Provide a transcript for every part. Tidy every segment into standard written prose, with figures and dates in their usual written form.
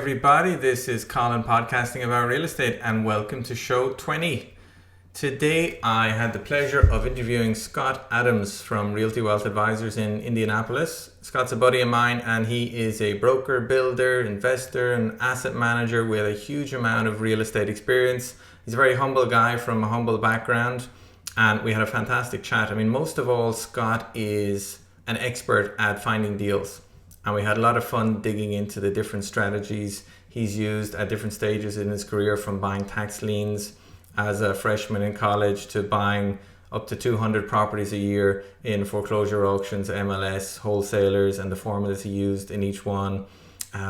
everybody. This is Colin podcasting about real estate, and welcome to show 20. Today, I had the pleasure of interviewing Scott Adams from Realty Wealth Advisors in Indianapolis. Scott's a buddy of mine, and he is a broker, builder, investor, and asset manager with a huge amount of real estate experience. He's a very humble guy from a humble background, and we had a fantastic chat. I mean, most of all, Scott is an expert at finding deals. And we had a lot of fun digging into the different strategies he's used at different stages in his career, from buying tax liens as a freshman in college to buying up to 200 properties a year in foreclosure auctions, MLS, wholesalers, and the formulas he used in each one.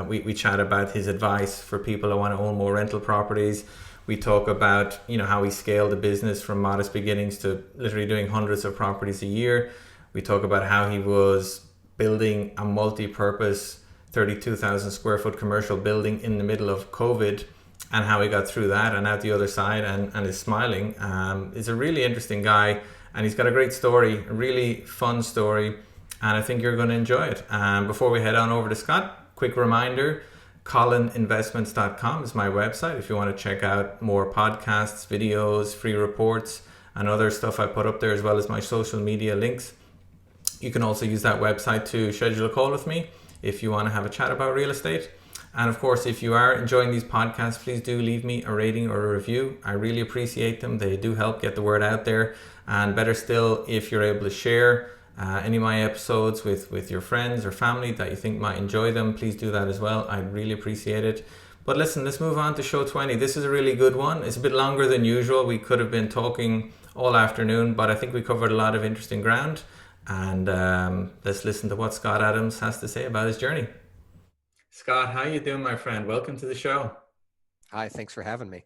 We chat about his advice for people who want to own more rental properties. We talk about, how he scaled the business from modest beginnings to literally doing hundreds of properties a year. We talk about how he was building a multi-purpose 32,000 square foot commercial building in the middle of COVID, and how he got through that and out the other side and is smiling. He's a really interesting guy, and he's got a great story, a really fun story, and I think you're going to enjoy it. Before we head on over to Scott, quick reminder, ColinInvestments.com is my website if you want to check out more podcasts, videos, free reports, and other stuff I put up there, as well as my social media links. You can also use that website to schedule a call with me if you want to have a chat about real estate. And of course, if you are enjoying these podcasts, please do leave me a rating or a review. I really appreciate them. They do help get the word out there. And better still, if you're able to share any of my episodes with your friends or family that you think might enjoy them, please do that as well. I'd really appreciate it. But listen, let's move on to show 20. This is a really good one. It's a bit longer than usual. We could have been talking all afternoon, but I think we covered a lot of interesting ground. And let's listen to what Scott Adams has to say about his journey. Scott, how you doing, my friend? Welcome to the show. Hi, thanks for having me.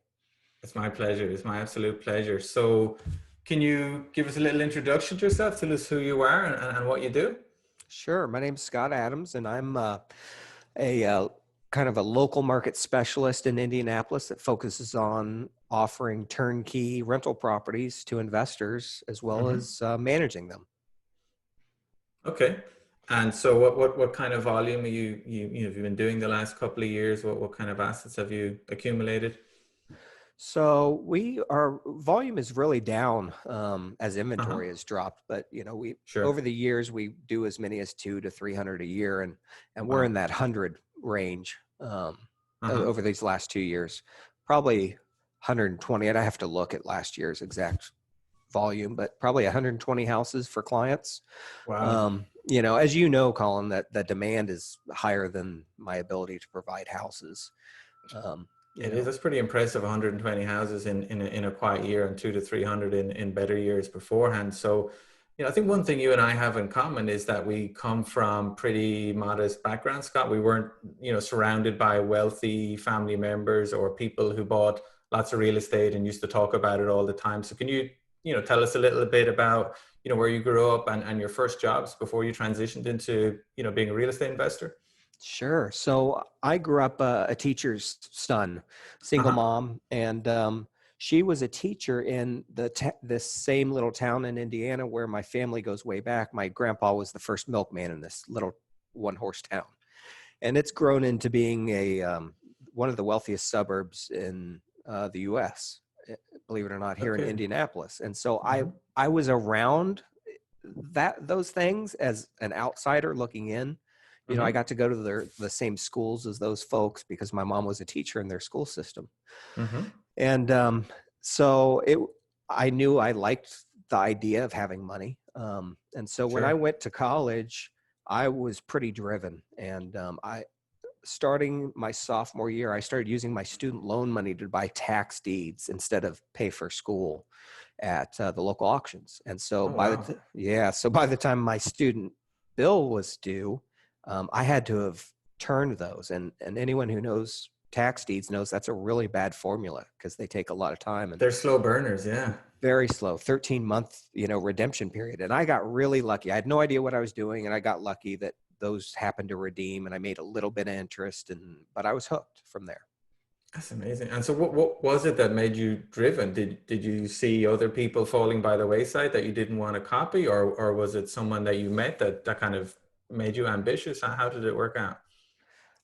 It's my pleasure. It's my absolute pleasure. So can you give us a little introduction to yourself? Tell us who you are and what you do. Sure. My name's Scott Adams, and I'm a kind of a local market specialist in Indianapolis that focuses on offering turnkey rental properties to investors, as well as managing them. Okay. And so what kind of volume are you've been doing the last couple of years? What kind of assets have you accumulated? So our volume is really down as inventory has dropped, but over the years we do as many as 200 to 300 a year, and we're in that 100 range over these last 2 years, probably 120. I'd have to look at last year's exact volume, but probably 120 houses for clients. Wow. As you know, Colin, that the demand is higher than my ability to provide houses. It is. That's pretty impressive. 120 houses in a quiet year, and 200 to 300 in better years beforehand. So, I think one thing you and I have in common is that we come from pretty modest backgrounds, Scott. We weren't, surrounded by wealthy family members or people who bought lots of real estate and used to talk about it all the time. So can you tell us a little bit about, where you grew up and your first jobs before you transitioned into, being a real estate investor? Sure. So I grew up a teacher's son, single mom, and she was a teacher in this same little town in Indiana where my family goes way back. My grandpa was the first milkman in this little one-horse town, and it's grown into being one of the wealthiest suburbs in the U.S., believe it or not, here in Indianapolis. And so I was around those things as an outsider looking in. I got to go to the same schools as those folks because my mom was a teacher in their school system. And so I knew I liked the idea of having money. And so when I went to college, I was pretty driven. And starting my sophomore year, I started using my student loan money to buy tax deeds instead of pay for school at the local auctions. And so by the time my student bill was due, I had to have turned those. And anyone who knows tax deeds knows that's a really bad formula because they take a lot of time. And they're slow burners, yeah. Very slow, 13-month, redemption period. And I got really lucky. I had no idea what I was doing, and I got lucky that those happened to redeem, and I made a little bit of interest, but I was hooked from there. That's amazing. And so what was it that made you driven? Did you see other people falling by the wayside that you didn't want to copy, or was it someone that you met that kind of made you ambitious? How did it work out?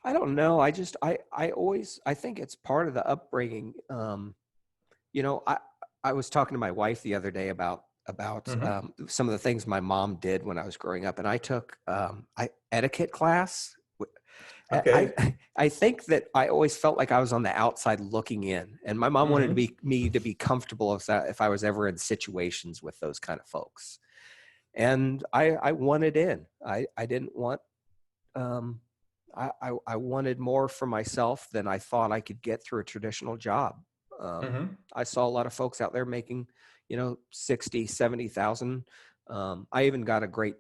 I don't know. I think it's part of the upbringing. You know, I was talking to my wife the other day about Hmm. some of the things my mom did when I was growing up, and I took etiquette class. Okay. I think that I always felt like I was on the outside looking in, and my mom wanted Hmm. me to be comfortable if I was ever in situations with those kind of folks, and I wanted in. I didn't want um, I wanted more for myself than I thought I could get through a traditional job. Hmm. I saw a lot of folks out there making, 60, 70,000. I even got a great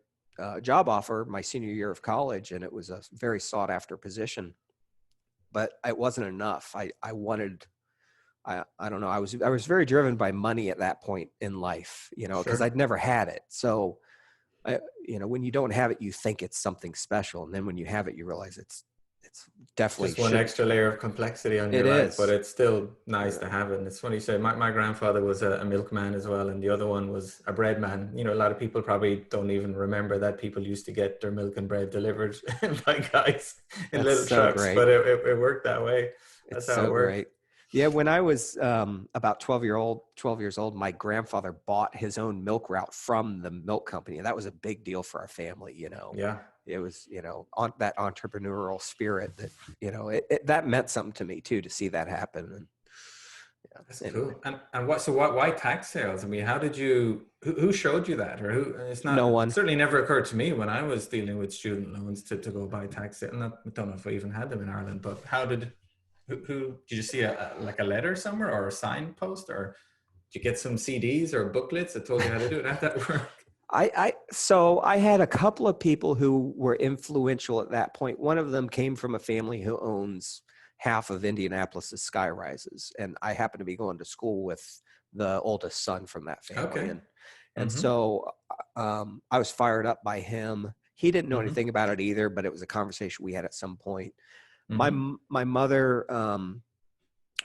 job offer my senior year of college, and it was a very sought after position, but it wasn't enough. I wanted, I don't know. I was very driven by money at that point in life, because Sure. I'd never had it. So when you don't have it, you think it's something special, and then when you have it, you realize it's definitely Just one shouldn't. extra layer of complexity on your It life, but is. it's still nice Yeah. to have it. And it's funny you say, my grandfather was a milkman as well, and the other one was a bread man. You know, a lot of people probably don't even remember that people used to get their milk and bread delivered by guys in That's little so trucks, great. but it worked that way. It's That's how it so worked. great. Yeah, when I was about 12 years old, my grandfather bought his own milk route from the milk company. And that was a big deal for our family. Yeah, It was, on that entrepreneurial spirit that, that meant something to me too, to see that happen. And that's yeah, anyway, cool. And why tax sales? I mean, how did you who showed you that, or who? It's no not, it one. certainly never occurred to me when I was dealing with student loans to go buy tax sale. And I don't know if I even had them in Ireland, but how did who did you see like a letter somewhere or a signpost, or did you get some CDs or booklets that told you how to do it? How'd that work? So I had a couple of people who were influential at that point. One of them came from a family who owns half of Indianapolis's sky rises, and I happened to be going to school with the oldest son from that family, Okay. and Mm-hmm. so I was fired up by him. He didn't know Mm-hmm. anything about it either, but it was a conversation we had at some point. My Mm-hmm. my mother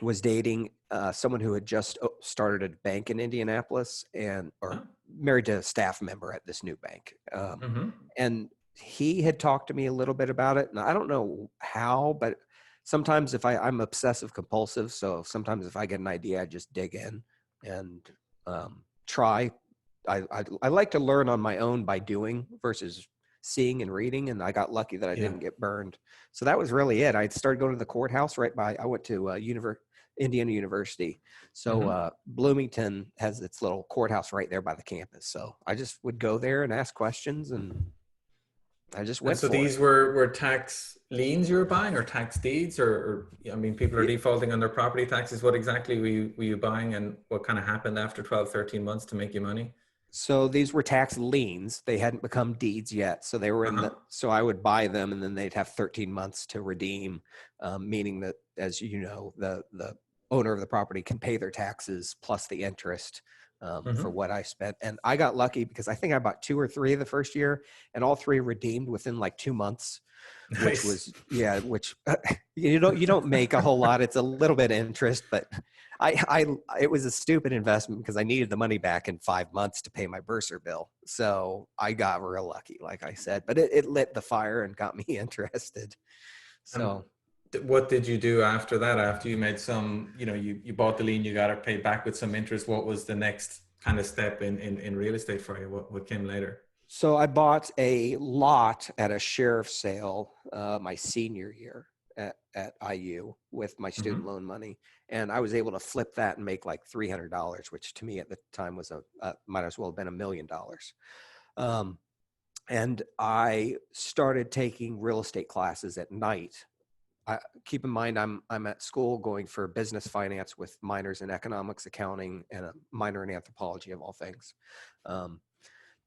was dating someone who had just started a bank in Indianapolis and or Oh. married to a staff member at this new bank. Mm-hmm. And he had talked to me a little bit about it. And I don't know how, but sometimes if I'm obsessive compulsive. So sometimes if I get an idea, I just dig in and try. I like to learn on my own by doing versus seeing and reading. And I got lucky that I Yeah. didn't get burned. So that was really it. I started going to the courthouse I went to Indiana University. So Mm-hmm. Bloomington has its little courthouse right there by the campus. So I just would go there and ask questions, and I just And went so for these were tax liens you were buying, or tax deeds, or I mean, people are it. defaulting on their property taxes. What exactly were you buying, and what kind of happened after 12, 13 months to make you money? So these were tax liens. They hadn't become deeds yet. So they were in Uh-huh. so I would buy them and then they'd have 13 months to redeem, meaning that, as you know, the owner of the property can pay their taxes plus the interest for Mm-hmm. what I spent. And I got lucky because I think I bought two or three the first year and all three redeemed within like 2 months, which Nice. was, yeah, which you don't make a whole lot. It's a little bit of interest, but it was a stupid investment because I needed the money back in 5 months to pay my bursar bill. So I got real lucky, like I said, but it lit the fire and got me interested. And So, what did you do after that? After you made some, you bought the lien, you got it paid back with some interest. What was the next kind of step in real estate for you? What came later? so I bought a lot at a sheriff's sale my senior year at IU with my student Mm-hmm. loan money. And I was able to flip that and make like $300, which to me at the time was might as well have been $1 million. Um, and I started taking real estate classes at night. Keep in mind, I'm at school going for business finance with minors in economics, accounting, and a minor in anthropology of all things. Um,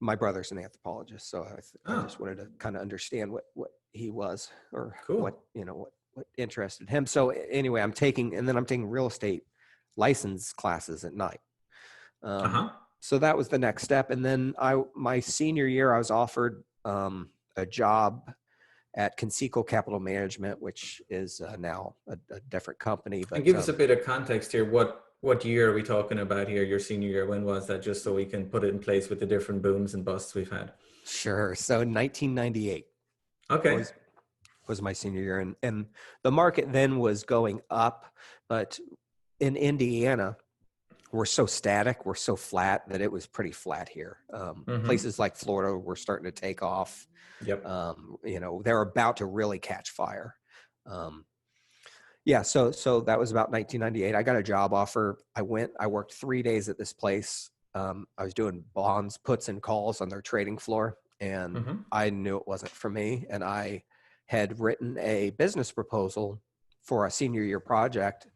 my brother's an anthropologist, so I Oh, just wanted to kind of understand what he was or what cool. what interested him. So anyway, I'm taking real estate license classes at night. Um, Uh-huh. so that was the next step, and then my senior year I was offered a job at Conseco Capital Management, which is now a different company. And But give us a bit of context here. What year are we talking about here? Your senior year? When was that? Just so we can put it in place with the different booms and busts we've had. sure. So 1998 Okay. was was my senior year. And the market then was going up, but in Indiana, we're so static, we're so flat that it was pretty flat here. Mm-hmm. Places like Florida were starting to take off. Yep. They're about to really catch fire. Um, yeah, so that was about 1998. I got a job offer. I worked 3 days at this place. I was doing bonds, puts, and calls on their trading floor, and Mm-hmm. I knew it wasn't for me. And I had written a business proposal for a senior year project,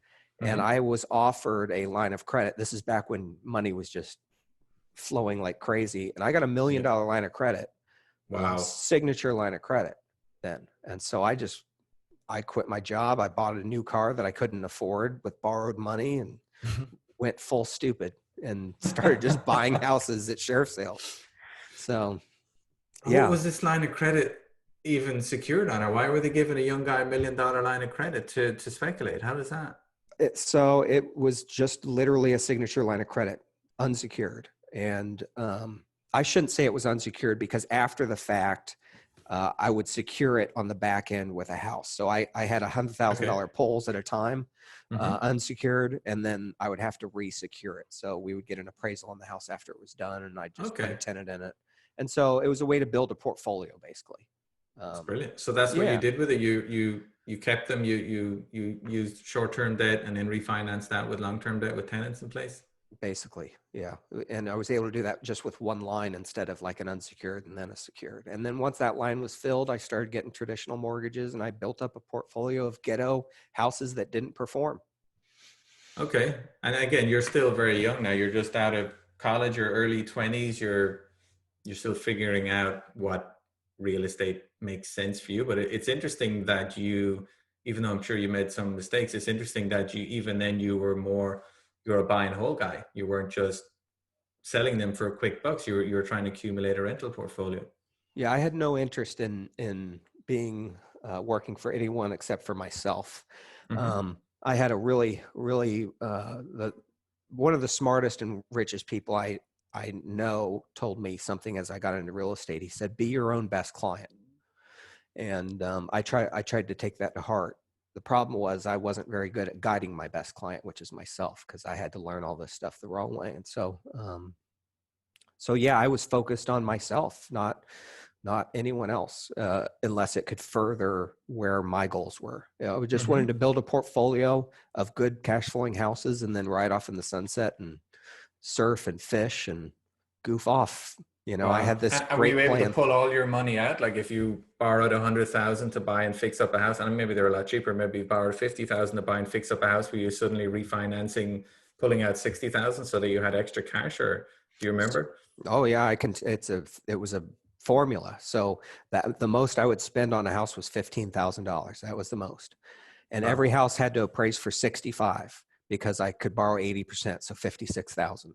and Mm-hmm. I was offered a line of credit. This is back when money was just flowing like crazy, and I got $1 million Yep. line of credit, Wow. signature line of credit then. And so I quit my job. I bought a new car that I couldn't afford with borrowed money and went full stupid and started just buying houses at sheriff sales. So, What yeah. was this line of credit even secured on, or why were they giving a young guy $1 million line of credit to speculate? How does that? So it was just literally a signature line of credit, unsecured. And I shouldn't say it was unsecured because after the fact, I would secure it on the back end with a house. So I had Okay. $100,000 pulls at a time, Mm-hmm. unsecured, and then I would have to resecure it. So we would get an appraisal on the house after it was done, and I'd just put a Okay. tenant in it. And so it was a way to build a portfolio, basically. That's Um, brilliant. So that's what you yeah, did with it. You kept them. You used short-term debt and then refinanced that with long-term debt with tenants in place. basically, yeah. And I was able to do that just with one line instead of like an unsecured and then a secured. And then once that line was filled, I started getting traditional mortgages, and I built up a portfolio of ghetto houses that didn't perform. Okay. And again, you're still very young now. You're just out of college, your early 20s. You're still figuring out what real estate makes sense for you. But it's interesting that even though I'm sure you made some mistakes, it's interesting that even then you're a buy and hold guy. You weren't just selling them for quick bucks. You were trying to accumulate a rental portfolio. Yeah, I had no interest in being working for anyone except for myself. Hmm. I had a really one of the smartest and richest people I know told me something as I got into real estate. He said, "Be your own best client," and I tried to take that to heart. The problem was I wasn't very good at guiding my best client, which is myself, because I had to learn all this stuff the wrong way. And so yeah, I was focused on myself, not anyone else, unless it could further where my goals were. I just wanted Hmm. to build a portfolio of good cash flowing houses and then ride off in the sunset and surf and fish and goof off. I had Wow. this And were you great able to plan. pull all your money out? Like if you borrowed 100,000 to buy and fix up a house, and maybe they're a lot cheaper, maybe you borrowed 50,000 to buy and fix up a house, were you suddenly refinancing, pulling out 60,000 so that you had extra cash, or do you remember? Oh yeah, I can. It was a formula. So that the most I would spend on a house was $15,000. That was the most. And every Wow. house had to appraise for 65 because I could borrow 80%, so 56,000.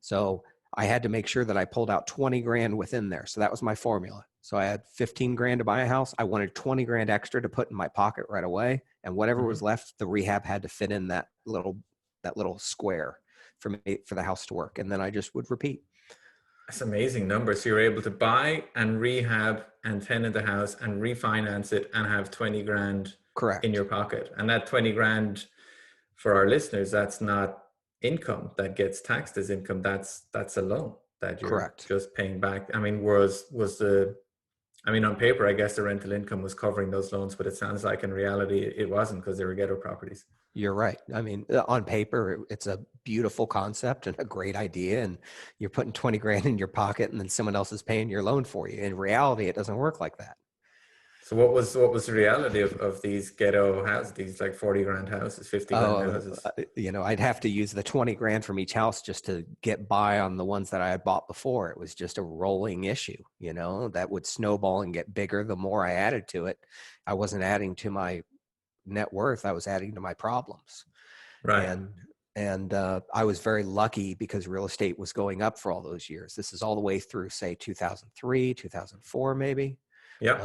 So I had to make sure that I pulled out 20 grand within there. So that was my formula. So I had 15 grand to buy a house. I wanted 20 grand extra to put in my pocket right away, and whatever was Hmm. left, the rehab had to fit in that little square for me for the house to work. And then I just would repeat. That's amazing numbers. So you're able to buy and rehab and tenant the house and refinance it and have 20 grand in Correct. your pocket. And that 20 grand for our listeners, that's not income that gets taxed as income. That's a loan that you're Correct. just paying back. I mean, on paper, I guess the rental income was covering those loans, but it sounds like in reality it wasn't because they were ghetto properties. You're right. I mean, on paper, it's a beautiful concept and a great idea, and you're putting 20 grand in your pocket, and then someone else is paying your loan for you. In reality, it doesn't work like that. So what was the reality of these ghetto houses, these like 40 grand houses, 50 grand Oh, houses? I'd have to use the 20 grand from each house just to get by on the ones that I had bought before. It was just a rolling issue, that would snowball and get bigger the more I added to it. I wasn't adding to my net worth, I was adding to my problems. Right. And I was very lucky because real estate was going up for all those years. This is all the way through, say, 2003, 2004, maybe, Yep.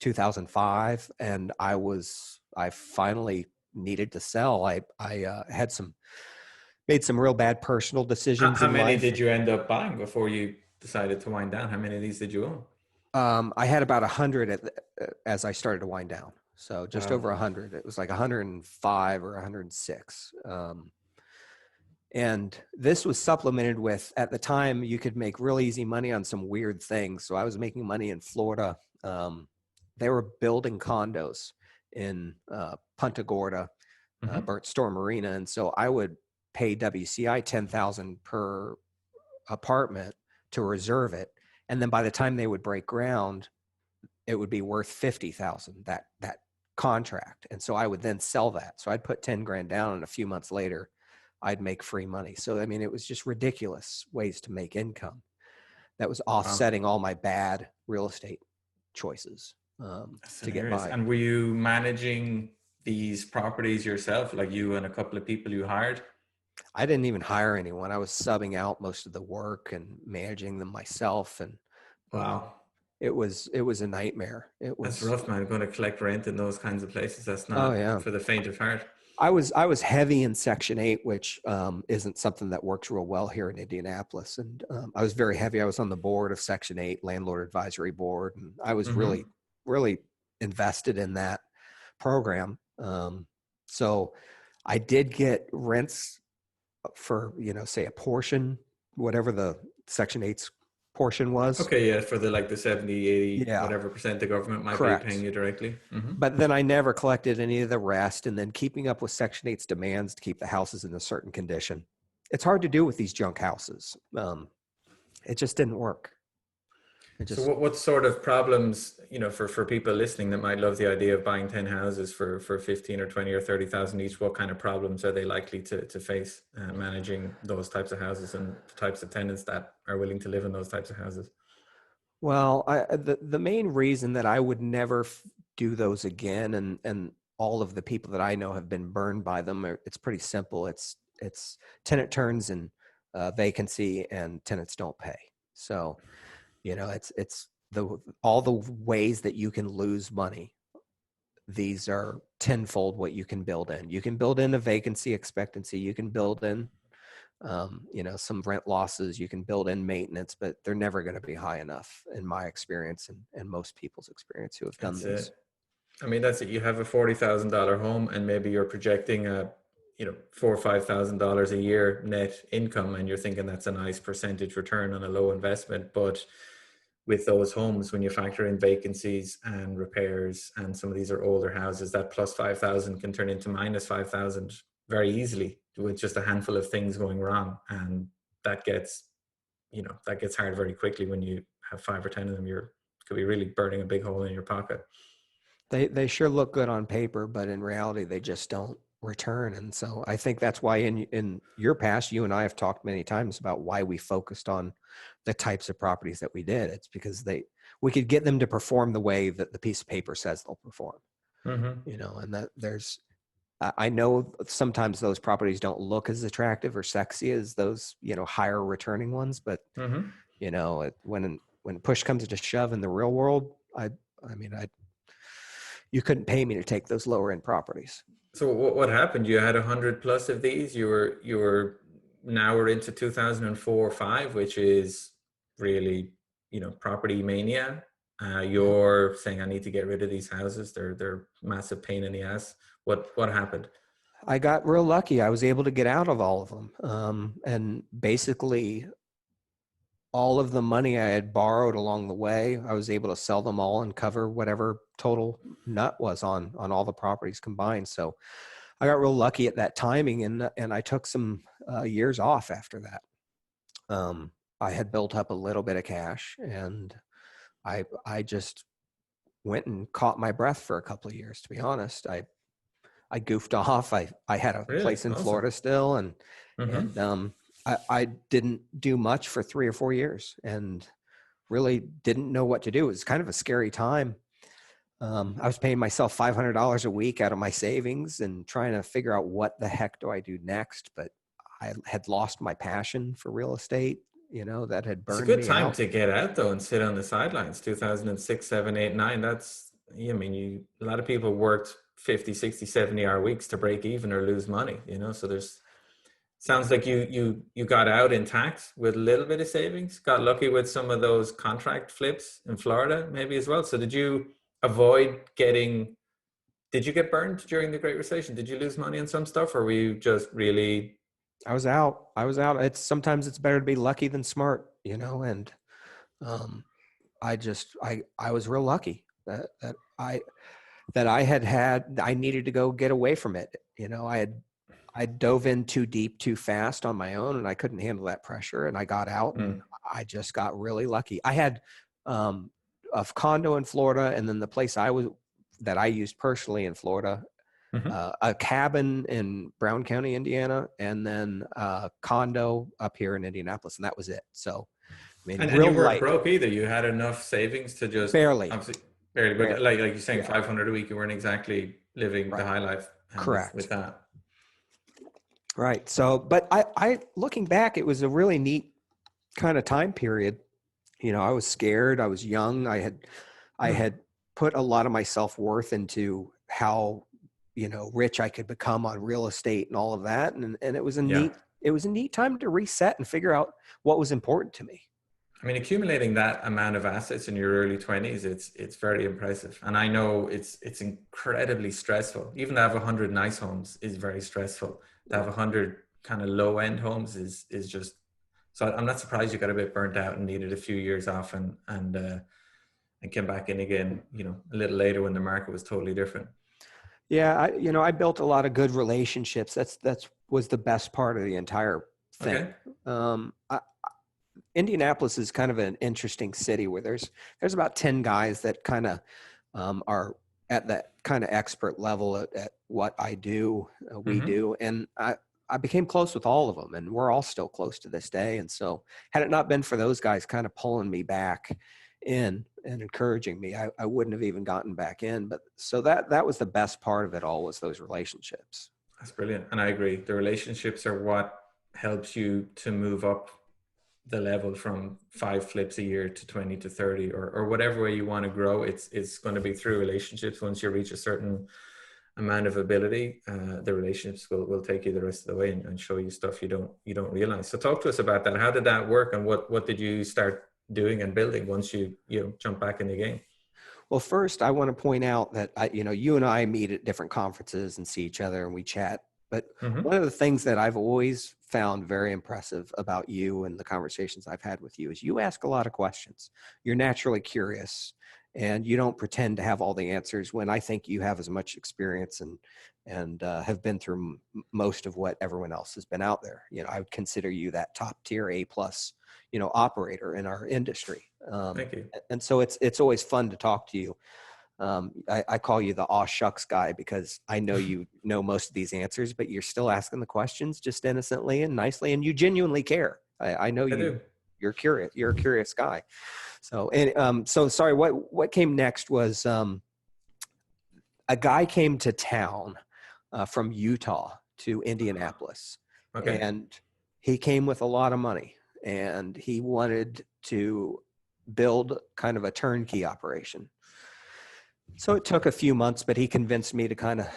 2005, and I finally needed to sell. I had made some real bad personal How, decisions how in many life. did you end up buying before you decided to wind down? How many of these did you own? I had about 100 as I started to wind down. So just over Wow. 100. It was like 105 or 106. And this was supplemented with, at the time, you could make real easy money on some weird things. So I was making money in Florida. They were building condos in Punta Gorda, Hmm. Burnt Store Marina. And so I would pay WCI 10,000 per apartment to reserve it. And then by the time they would break ground, it would be worth 50,000, that contract. And so I would then sell that. So I'd put 10 grand down, and a few months later I'd make free money. So I mean, it was just ridiculous ways to make income that was Wow. offsetting all my bad real estate choices, That's to get hilarious. by. And were you managing these properties yourself, like you and a couple of people you hired? I didn't even hire anyone. I was subbing out most of the work and managing them myself. And um, Wow. it was a nightmare. It That's was, rough, man. Going to collect rent in those kinds of places. That's oh not yeah. for the faint of heart. I was heavy in Section 8, which isn't something that works real well here in Indianapolis. And I was very heavy. I was on the board of Section 8, Landlord Advisory Board, and I was really, Hmm. really invested in that program. So I did get rents for, say a portion, whatever the Section 8's portion was. Okay, yeah, for the like the 70, 80, Yeah, whatever percent the government might be paying correct. you directly. Hmm. But then I never collected any of the rest. And then keeping up with Section 8's demands to keep the houses in a certain condition. It's hard to do with these junk houses. It just didn't work. It So just, what sort of problems, for people listening that might love the idea of buying 10 houses for 15 or 20 or 30,000 each, what kind of problems are they likely to face managing those types of houses and the types of tenants that are willing to live in those types of houses? well, the main reason that I would never do those again, and all of the people that I know have been burned by them, it's pretty simple. It's tenant turns and vacancy, and tenants don't pay. So, it's all the ways that you can lose money. These are tenfold what you can build in. You can build in a vacancy expectancy. You can build in, some rent losses. You can build in maintenance, but they're never going to be high enough, in my experience, and most people's experience who have done That's these. it. I mean, that's it. You have a $40,000 home, and maybe you're projecting $4 or $5,000 a year net income, and you're thinking that's a nice percentage return on a low investment. But with those homes, when you factor in vacancies and repairs, and some of these are older houses, that plus 5,000 can turn into minus 5,000 very easily with just a handful of things going wrong, and that gets that gets hard very quickly when you have 5 or 10 of them. You're could be really burning a big hole in your pocket. They sure look good on paper, but in reality, they just don't return. And so I think that's why in your past, you and I have talked many times about why we focused on the types of properties that we did. It's because we could get them to perform the way that the piece of paper says they'll perform. Hmm. And that I know sometimes those properties don't look as attractive or sexy as those, higher returning ones, but Hmm. when push comes to shove in the real world, I mean, you couldn't pay me to take those lower end properties. So what happened? You had 100 plus of these. You were now we're into 2004 or 5, which is really property mania. Yeah. You're saying I need to get rid of these houses. They're massive pain in the ass. What happened? I got real lucky. I was able to get out of all of them. And basically, all of the money I had borrowed along the way, I was able to sell them all and cover whatever total nut was on all the properties combined. So I got real lucky at that timing, and I took some years off after that. I had built up a little bit of cash, and I just went and caught my breath for a couple of years. To be honest, I goofed off. I had a Really place in awesome. Florida still, Hmm. and I didn't do much for 3 or 4 years, and really didn't know what to do. It was kind of a scary time. I was paying myself $500 a week out of my savings and trying to figure out what the heck do I do next. But I had lost my passion for real estate, that had It's a burned good me time out. to get out though and sit on the sidelines. 2006, 7, 8, 9. That's I mean, a lot of people worked 50, 60, 70 hour weeks to break even or lose money. So Sounds like you got out intact with a little bit of savings. Got lucky with some of those contract flips in Florida, maybe as well. So did you avoid getting? Did you get burned during the Great Recession? Did you lose money on some stuff, or were you just really? I was out. I was out. Sometimes it's better to be lucky than smart, and um, I was real lucky that I needed to go get away from it. I dove in too deep too fast on my own, and I couldn't handle that pressure, and I got out, and I just got really lucky. I had um, a condo in Florida, and then the place that I used personally in Florida, Mhm. a cabin in Brown County, Indiana, and then a condo up here in Indianapolis, and that was it. So, I mean, And you real weren't light, broke either. You had enough savings to just barely, obviously barely, but barely. like you're saying, Yeah, 500 a week, you weren't exactly living the right, high life with correct. that. Right. So, but I looking back, it was a really neat kind of time period. I was scared. I was young. I Hmm. had put a lot of my self-worth into how, rich I could become on real estate and all of that. And Yeah. it was a neat time to reset and figure out what was important to me. I mean, accumulating that amount of assets in your early 20s, it's very impressive. And I know it's incredibly stressful. Even to have 100 nice homes is very stressful. To have 100 kind of low end homes is just, so I'm not surprised you got a bit burnt out and needed a few years off and came back in again, a little later when the market was totally different. Yeah. I built a lot of good relationships. That's was the best part of the entire thing. Okay. Um, I, Indianapolis is kind of an interesting city where there's about 10 guys that kind of are at that kind of expert level at what I do, we Hmm. do. And I became close with all of them, and we're all still close to this day. And so had it not been for those guys kind of pulling me back in and encouraging me, I wouldn't have even gotten back in. But so that was the best part of it all, was those relationships. That's brilliant. And I agree. The relationships are what helps you to move up the level from 5 flips a year to 20 to 30 or whatever way you want to grow. It's going to be through relationships. Once you reach a certain amount of ability, the relationships will take you the rest of the way and show you stuff you don't realize. So talk to us about that. How did that work, and what did you start doing and building once you jump back in the game? Well, first, I want to point out that you and I meet at different conferences and see each other and we chat. But Hmm. one of the things that I've always found very impressive about you and the conversations I've had with you is you ask a lot of questions. You're naturally curious, and you don't pretend to have all the answers, when I think you have as much experience and have been through most of what everyone else has been out there. I would consider you that top tier A plus, operator in our industry. Thank you. And so it's always fun to talk to you. I call you the aw shucks guy, because I know you know most of these answers, but you're still asking the questions just innocently and nicely, and you genuinely care. I know I do. you're curious. You're a curious guy. So sorry. What came next was a guy came to town from Utah to Indianapolis, Okay. and he came with a lot of money, and he wanted to build kind of a turnkey operation. So it took a few months, but he convinced me to kind of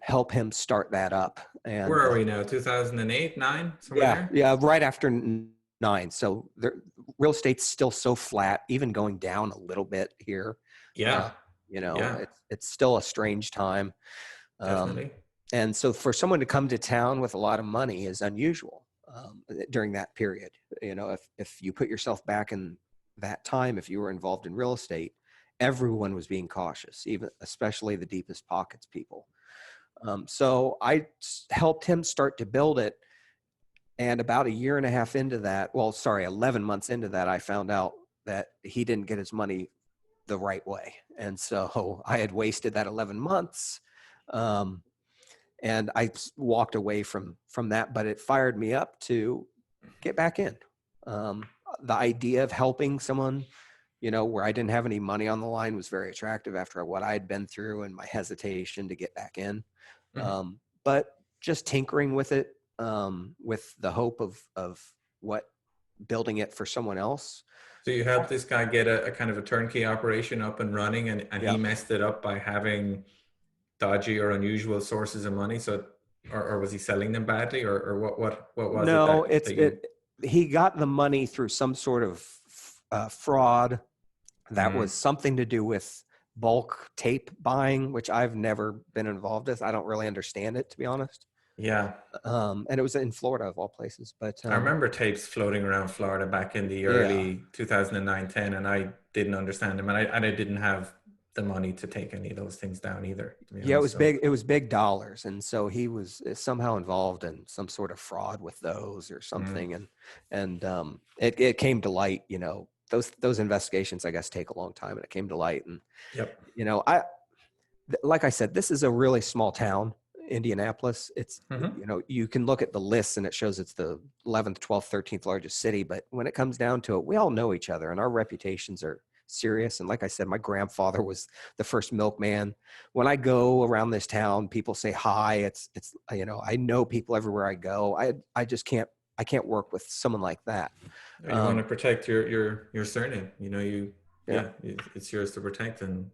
help him start that up. Where And are we now? 2008, 9, somewhere yeah, there? yeah, right after nine. So real estate's still so flat, even going down a little bit here. Uh, Yeah. Yeah, it's still a strange time. Um, definitely. and so for someone to come to town with a lot of money is unusual during that period. If you put yourself back in that time, if you were involved in real estate, everyone was being cautious, even especially the deepest pockets people. So I helped him start to build it. And about a year and a half into that, 11 months into that, I found out that he didn't get his money the right way. And so I had wasted that 11 months. Um, and I walked away from that, but it fired me up to get back in. Um, the idea of helping someone, where I didn't have any money on the line, was very attractive after what I had been through and my hesitation to get back in. Mhm. But just tinkering with it, with the hope of what building it for someone else. So you helped this guy get a kind of a turnkey operation up and running, and he Yeah. messed it up by having dodgy or unusual sources of money. So or was he selling them badly, or what was it No, that you? he got the money through some sort of fraud that was Mm, something to do with bulk tape buying, which I've never been involved with. I don't really understand it, to be honest. yeah, And it was in Florida of all places, but I remember tapes floating around Florida back in the yeah. early 2009, 10, and I didn't understand them, and I didn't have the money to take any of those things down either, to be Yeah, it honest. was So, big. It was big dollars, and so he was somehow involved in some sort of fraud with those or mm, something. And it came to light. You know, those investigations, I guess, take a long time, and it came to light. And yep. you know, like I said, this is a really small town, Indianapolis. It's, Hmm. you know, you can look at the lists and it shows it's the 11th, 12th, 13th largest city. But when it comes down to it, we all know each other and our reputations are serious. And like I said, my grandfather was the first milkman. When I go around this town, people say hi. It's, you know, I know people everywhere I go. I just I can't work with someone like that. You want to Um, protect your surname. You know, yeah. yeah, it's yours to protect, and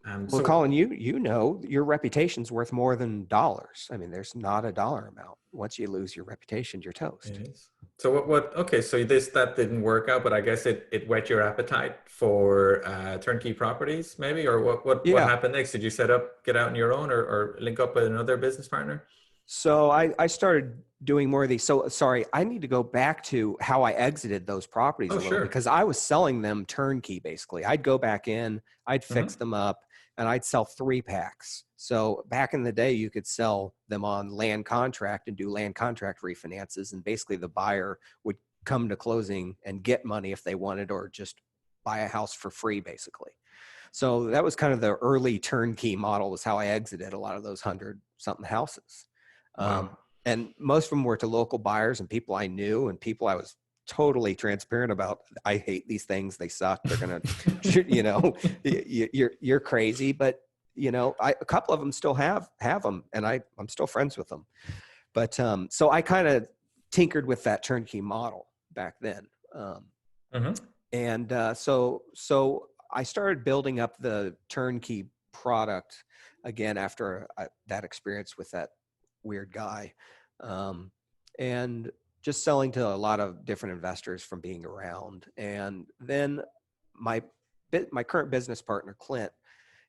Well, so Colin, you know your reputation's worth more than dollars. I mean, there's not a dollar amount. Once you lose your reputation, you're toast. it is. So what? Okay, so that didn't work out, but I guess it whet your appetite for turnkey properties, maybe, or what Yeah. happened next? Did you get out on your own, or link up with another business partner? So I started doing more of these. So sorry, I need to go back to how I exited those properties Oh, a little sure. because I was selling them turnkey basically. I'd go back in, I'd fix Hmm. them up, and I'd sell 3 packs. So back in the day, you could sell them on land contract and do land contract refinances, and basically the buyer would come to closing and get money if they wanted, or just buy a house for free, basically. So that was kind of the early turnkey model, was how I exited a lot of those 100 something houses. Wow. And most of them were to local buyers and people I knew and people I was totally transparent about. I hate these things. They suck. They're going to, you know, you're crazy, but you know, a couple of them still have them, and I'm still friends with them. But so I kind of tinkered with that turnkey model back then. Hmm. And so I started building up the turnkey product again after that experience with that weird guy, um, and just selling to a lot of different investors from being around. And then my my current business partner Clint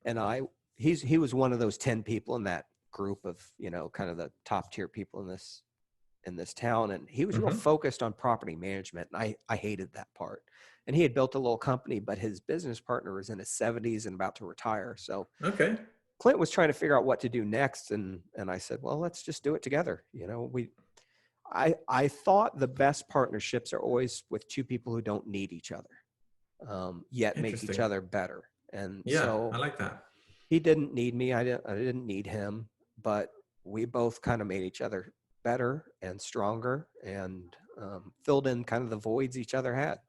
and I, he was one of those 10 people in that group of, you know, kind of the top tier people in this town, and he was real Hmm. focused on property management, and I hated that part. And he had built a little company, but his business partner was in his 70s and about to retire. So Okay. Clint was trying to figure out what to do next, and I said, well, let's just do it together. You know, I thought the best partnerships are always with two people who don't need each other, yet make each Interesting. other better. And Yeah, I so like that. he didn't need me. I didn't need him, but we both kind of made each other better and stronger, and filled in kind of the voids each other had.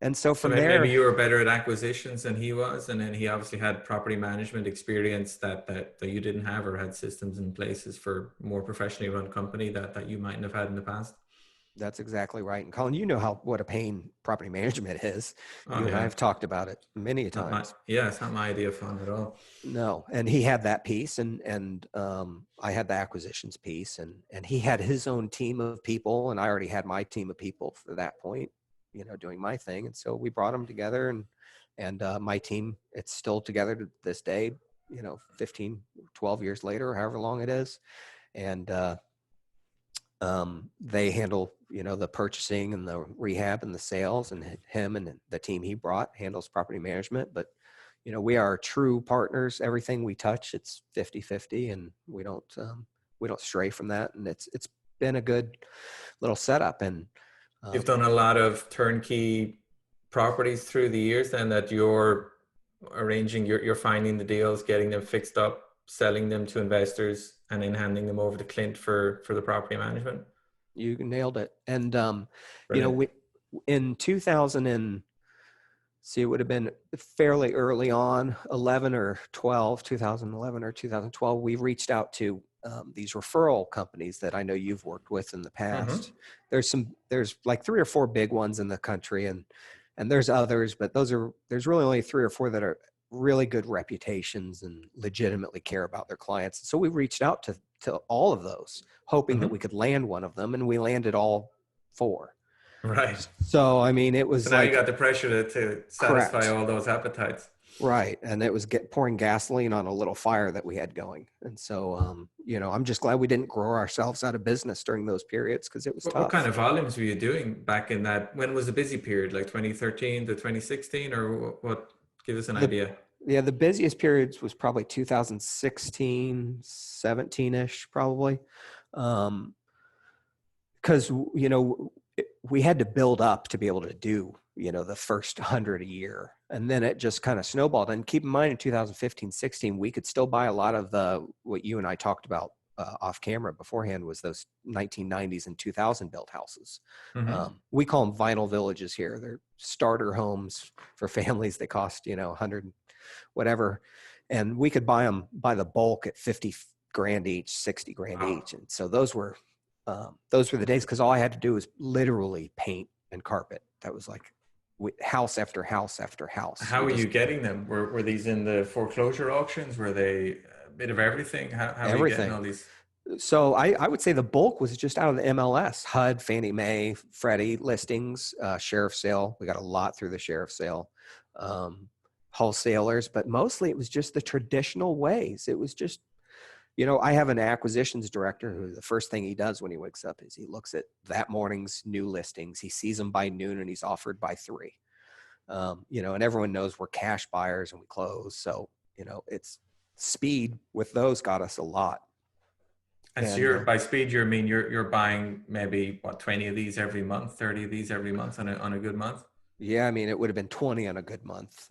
And so So from maybe there, you were better at acquisitions than he was, and then he obviously had property management experience that you didn't have, or had systems in places for more professionally run company that you mightn't have had in the past. that's exactly right. And Colin, you know how what a pain property management is. Oh You and I yeah, have talked about it many not my times. yeah, it's not my idea of fun at all. No, and he had that piece, and I had the acquisitions piece, and he had his own team of people, and I already had my team of people for that point, you know, doing my thing, and so we brought them together, and my team, it's still together to this day, you know, 15, 12 years later, however long it is, and they handle, you know, the purchasing and the rehab and the sales, and him and the team he brought handles property management, but you know, we are true partners. Everything we touch, it's 50-50, and we don't stray from that. And it's been a good little setup. And You've um, done a lot of turnkey properties through the years, then that you're arranging, you're finding the deals, getting them fixed up, selling them to investors, and then handing them over to Clint for the property management. you nailed it. And you know, Brilliant. in 2000 and see, it would have been fairly early on, 11 or 12, 2011 or 2012. We reached out to these referral companies that I know you've worked with in the Hmm. past. There's like 3 or 4 big ones in the country, and there's others, but there's really only 3 or 4 that are really good reputations and legitimately care about their clients. So we reached out to all of those, hoping that Hmm. we could land one of them, and we landed all four. Right. So, I mean, it So was now you like, got the pressure to satisfy correct. all those appetites. Right. And it was pouring gasoline on a little fire that we had going. And so, I'm just glad we didn't grow ourselves out of business during those periods because it was What kind tough. of volumes were you doing back in that? When was the busy period? Like 2013 to 2016, or what? Give us an The, idea. yeah, the busiest periods was probably 2016, 17-ish, probably. Um, because, we had to build up to be able to do, the first 100 a year. And then it just kind of snowballed. And keep in mind, in 2015, 16, we could still buy a lot of what you and I talked about off camera beforehand, was those 1990s and 2000 built houses. Hmm. We call them vinyl villages here. They're starter homes for families. They cost, 100, whatever. And we could buy them by the bulk at 50 grand each, 60 grand Wow. each. And so those were the days, because all I had to do was literally paint and carpet. That was like house after house after house. How are you getting them? Were these in the foreclosure auctions? Were they a bit of everything? How are you getting Everything. all these? So I would say the bulk was just out of the MLS, HUD, Fannie Mae, Freddie listings, sheriff sale. We got a lot through the sheriff sale, um, wholesalers, but mostly it was just the traditional ways. It was just, I have an acquisitions director who the first thing he does when he wakes up is he looks at that morning's new listings. He sees them by noon and he's offered by 3. And everyone knows we're cash buyers and we close. So, it's speed with those got us a lot. And so And you're by speed, you mean you're buying maybe what, 20 of these every month, 30 of these every month on a good month? yeah, I mean, it would have been 20 on a good month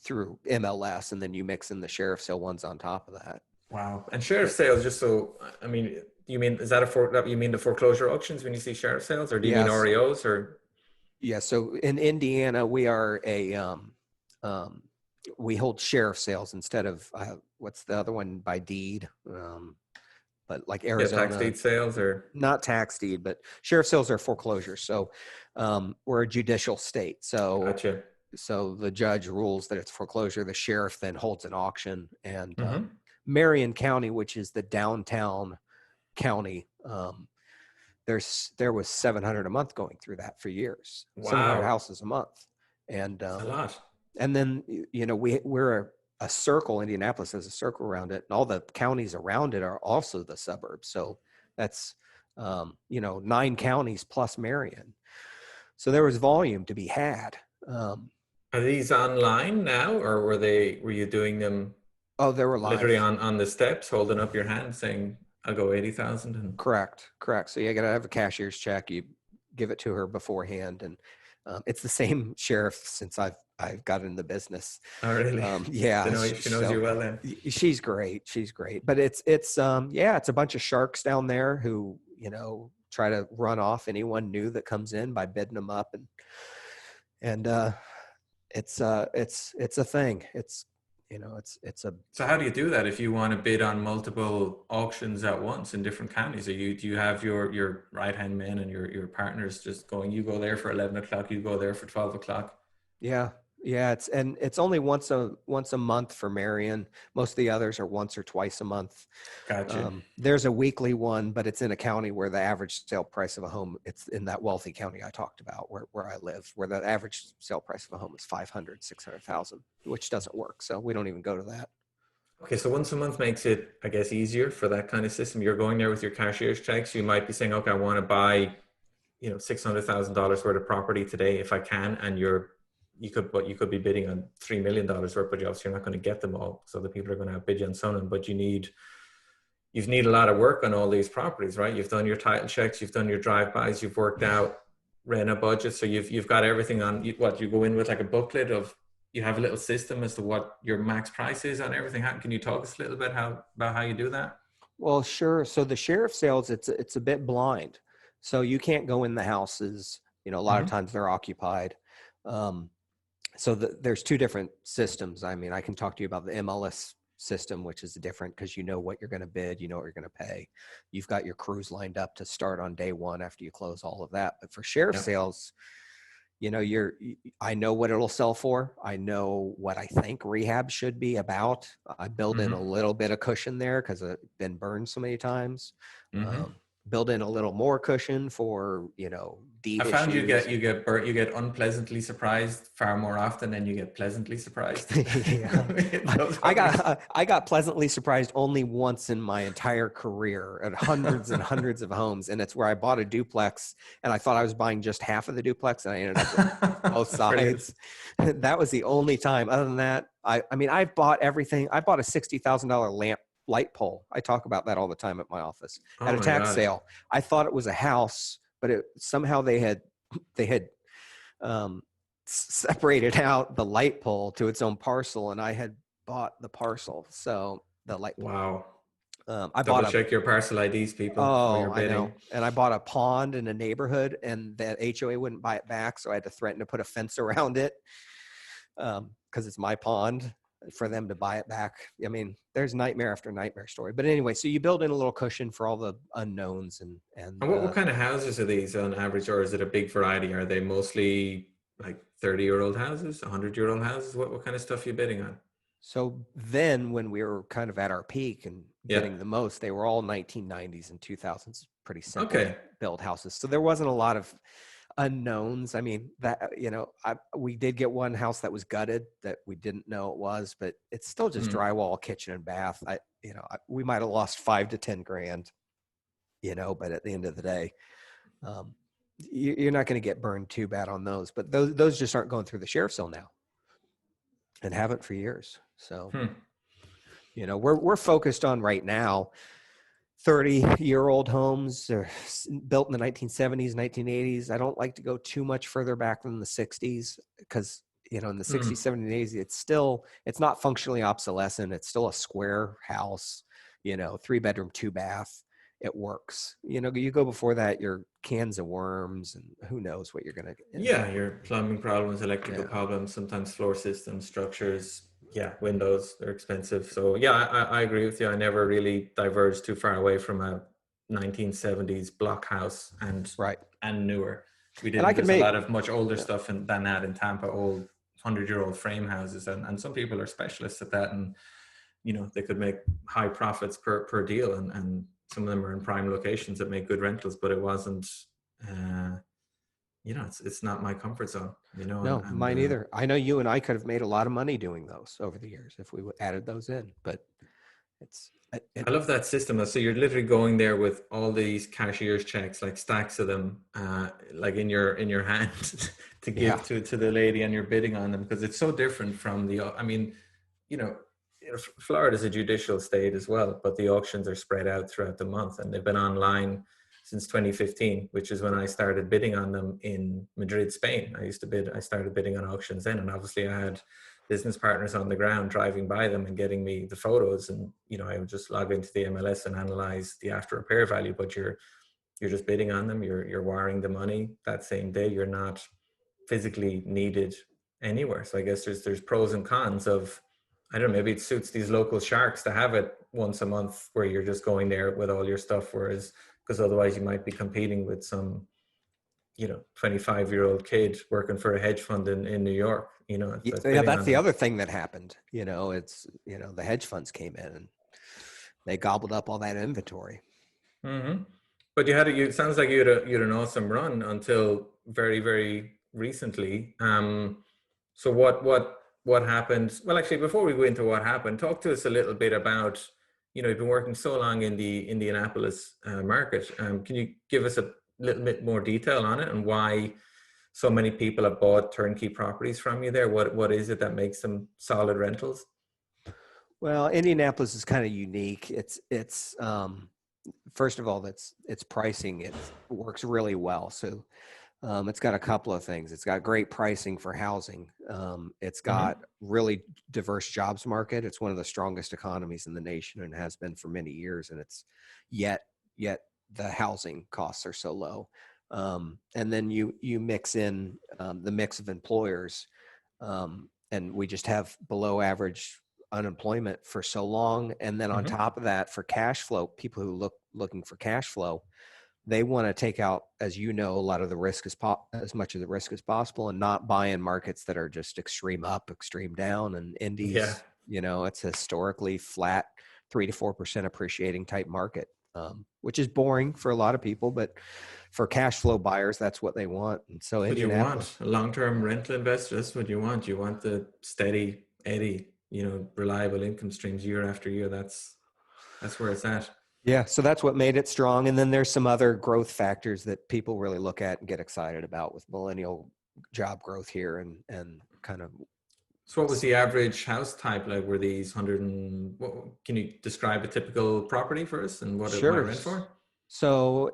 through MLS, and then you mix in the sheriff sale ones on top of that. Wow. And sheriff sales, just so I mean, you mean is that you mean the foreclosure auctions when you see sheriff sales, or do you mean Yes. REOs or? Yeah. So in Indiana, we are um, we hold sheriff sales instead of what's the other one, by deed. But like Yeah, tax Arizona, deed sales or? not tax deed, but sheriff sales are foreclosure. So we're a judicial state. Gotcha. So the judge rules that it's foreclosure. The sheriff then holds an auction, and Hmm. Marion County, which is the downtown county, there was 700 a month going through that for years, 700 Wow. houses a month. And That's a lot. then, we're a circle. Indianapolis has a circle around it, and all the counties around it are also the suburbs. So that's, 9 counties plus Marion. So there was volume to be had. Are these online now, or were you doing them Oh, they were literally live. on the steps, holding up your hand saying, I'll go 80,000 and Correct. So you got to have a cashier's check. You give it to her beforehand, and it's the same sheriff since I've got in the business. oh really? Yeah, She knows you well then. she's great. She's great, but it's it's a bunch of sharks down there who try to run off anyone new that comes in by bidding them up, and it's a thing. It's a So how do you do that if you want to bid on multiple auctions at once in different counties? Do you have your right hand men and your partners just going, you go there for 11 o'clock, you go there for 12 o'clock? Yeah. Yeah. It's only once a month for Marion. Most of the others are once or twice a month. Gotcha. There's a weekly one, but it's in a county where the average sale price of a home, it's in that wealthy county I talked about where I live, where the average sale price of a home is 500, 600,000, which doesn't work. So we don't even go to that. Okay, so once a month makes it, I guess, easier for that kind of system. You're going there with your cashier's checks. You might be saying, okay, I want to buy, $600,000 worth of property today if I can, and you could be bidding on $3 million worth, but you obviously you're not going to get them all. So the people are going to outbid you on some of them, but you need a lot of work on all these properties, right? You've done your title checks, you've done your drive-bys, you've worked out rent a budget, so you've got everything on. What you go in with like a booklet of. You have a little system as to what your max price is on everything. Can you talk us a little bit about how you do that? Well, sure. So the sheriff sales, it's a bit blind. So you can't go in the houses. A lot of Hmm. times they're occupied. Um, so there's 2 different systems. I mean, I can talk to you about the MLS system, which is different because you know what you're going to bid, you know what you're going to pay. You've got your crews lined up to start on day 1 after you close all of that. But for sheriff Yeah. sales, I know what it'll sell for. I know what I think rehab should be about. I build in a Mm-hmm. little bit of cushion there because I've been burned so many times. Mm-hmm. Um, Build in a little more cushion for, I deed found issues. you get unpleasantly surprised far more often than you get pleasantly surprised. Yeah. With those I properties. got pleasantly surprised only once in my entire career at hundreds and hundreds of homes. And it's where I bought a duplex and I thought I was buying just half of the duplex and I ended up with both Brilliant. sides. That was the only time. Other than that, I've bought everything. I bought a $60,000 light pole. I talk about that all the time at my office Oh at a my tax God. sale. I thought it was a house, but somehow they had um, separated out the light pole to its own parcel, and I had bought the parcel. So the light pole. Wow. I Double bought check your parcel IDs, people, before you're I bidding. know. And I bought a pond in a neighborhood and the HOA wouldn't buy it back. So I had to threaten to put a fence around it because it's my pond for them to buy it back. I mean, there's nightmare after nightmare story. But anyway, so you build in a little cushion for all the unknowns And what kind of houses are these on average, or is it a big variety? Are they mostly like 30-year-old houses, 100-year-old houses? What kind of stuff are you bidding on? So then when we were kind of at our peak and Yeah. getting the most, they were all 1990s and 2000s, pretty simple Okay. build houses. So there wasn't a lot of unknowns. I mean, we did get one house that was gutted that we didn't know it was, but it's still just Mm. drywall, kitchen and bath. We might have lost 5 to 10 grand, but at the end of the day, um, you're not going to get burned too bad on those, but those just aren't going through the sheriff's sale now and haven't for years. So, Hmm. we're focused on right now 30-year-old homes are built in the 1970s, 1980s. I don't like to go too much further back than the 60s because, in the 60s, Mm. 70s, 80s, it's not functionally obsolescent. It's still a square house, 3 bedroom, 2 bath. It works. You go before that, you're cans of worms and who knows what you're going to end Yeah, up with. your plumbing problems, electrical Yeah. problems, sometimes floor systems, structures. Yeah, windows, they're expensive. So yeah, I agree with you. I never really diverged too far away from a 1970s block house Right. and newer. We And I didn't. could There's a make, lot of much older yeah, stuff than that in Tampa, old 100-year-old frame houses, and some people are specialists at that, and they could make high profits per deal, and some of them are in prime locations that make good rentals, but it wasn't. Uh, it's not my comfort zone, no, mine either. I know you and I could have made a lot of money doing those over the years if we added those in, but it's, I love that system. So you're literally going there with all these cashier's checks, like stacks of them, like in your hand to yeah, give to the lady, and you're bidding on them because it's so different from the. I mean, you know, Florida's a judicial state as well, but the auctions are spread out throughout the month, and they've been online since 2015, which is when I started bidding on them in Madrid, Spain. I started bidding on auctions then, and obviously I had business partners on the ground driving by them and getting me the photos, and I would just log into the MLS and analyze the after repair value. But you're just bidding on them. You're wiring the money that same day. You're not physically needed anywhere. So I guess there's pros and cons of, I don't know, maybe it suits these local sharks to have it once a month where you're just going there with all your stuff, whereas because otherwise you might be competing with some 25-year-old kid working for a hedge fund in New York, that's yeah, bidding that's on the them. other thing that happened. It's, the hedge funds came in and they gobbled up all that inventory. Mm-hmm. But it sounds like you had an awesome run until very, very recently. So what happened? Well, actually, before we go into what happened, talk to us a little bit about, you've been working so long in the Indianapolis market. Can you give us a little bit more detail on it and why so many people have bought turnkey properties from you there? What is it that makes them solid rentals? Well, Indianapolis is kind of unique. It's first of all, its pricing. It works really well. So it's got a couple of things. It's got great pricing for housing. It's got Mm-hmm. really diverse jobs market. It's one of the strongest economies in the nation and has been for many years. And it's yet the housing costs are so low. And then you mix in the mix of employers, and we just have below average unemployment for so long. And then on Mm-hmm. top of that, for cash flow, people who looking for cash flow, they want to take out, as you know, a lot of the risk as much of the risk as possible, and not buy in markets that are just extreme up, extreme down. And Yeah. Indy's, it's a historically flat 3 to 4% appreciating type market, which is boring for a lot of people, but for cash flow buyers, that's what they want. And so That's what you Indianapolis, want. A long-term rental investor, that's what you want. You want the steady, eddy, reliable income streams year after year. That's where it's at. yeah, so that's what made it strong. And then there's some other growth factors that people really look at and get excited about with millennial job growth here and kind of. So what was the average house type? Like were these can you describe a typical property for us and what it might Sure. rent for? So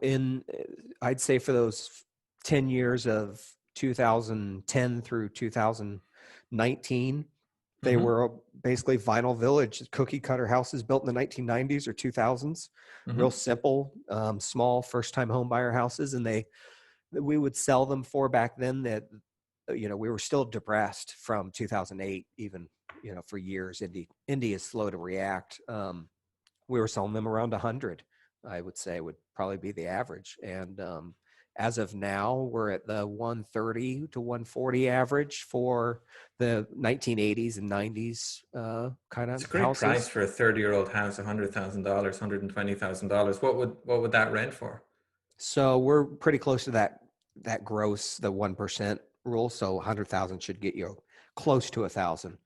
I'd say for those 10 years of 2010 through 2019, they Mm-hmm. were basically vinyl village cookie cutter houses built in the 1990s or 2000s, real Mm-hmm. simple, small first time home buyer houses. And we would sell them for back then that, we were still depressed from 2008, even, for years. Indy is slow to react. We were selling them around 100, I would say would probably be the average. And as of now, we're at the 130 to 140 average for the 1980s and 90s kind It's a of great price houses. for a 30-year-old house, $100,000, $120,000. What would that rent for? So we're pretty close to that gross, the 1% rule. So 100,000 should get you close to 1,000.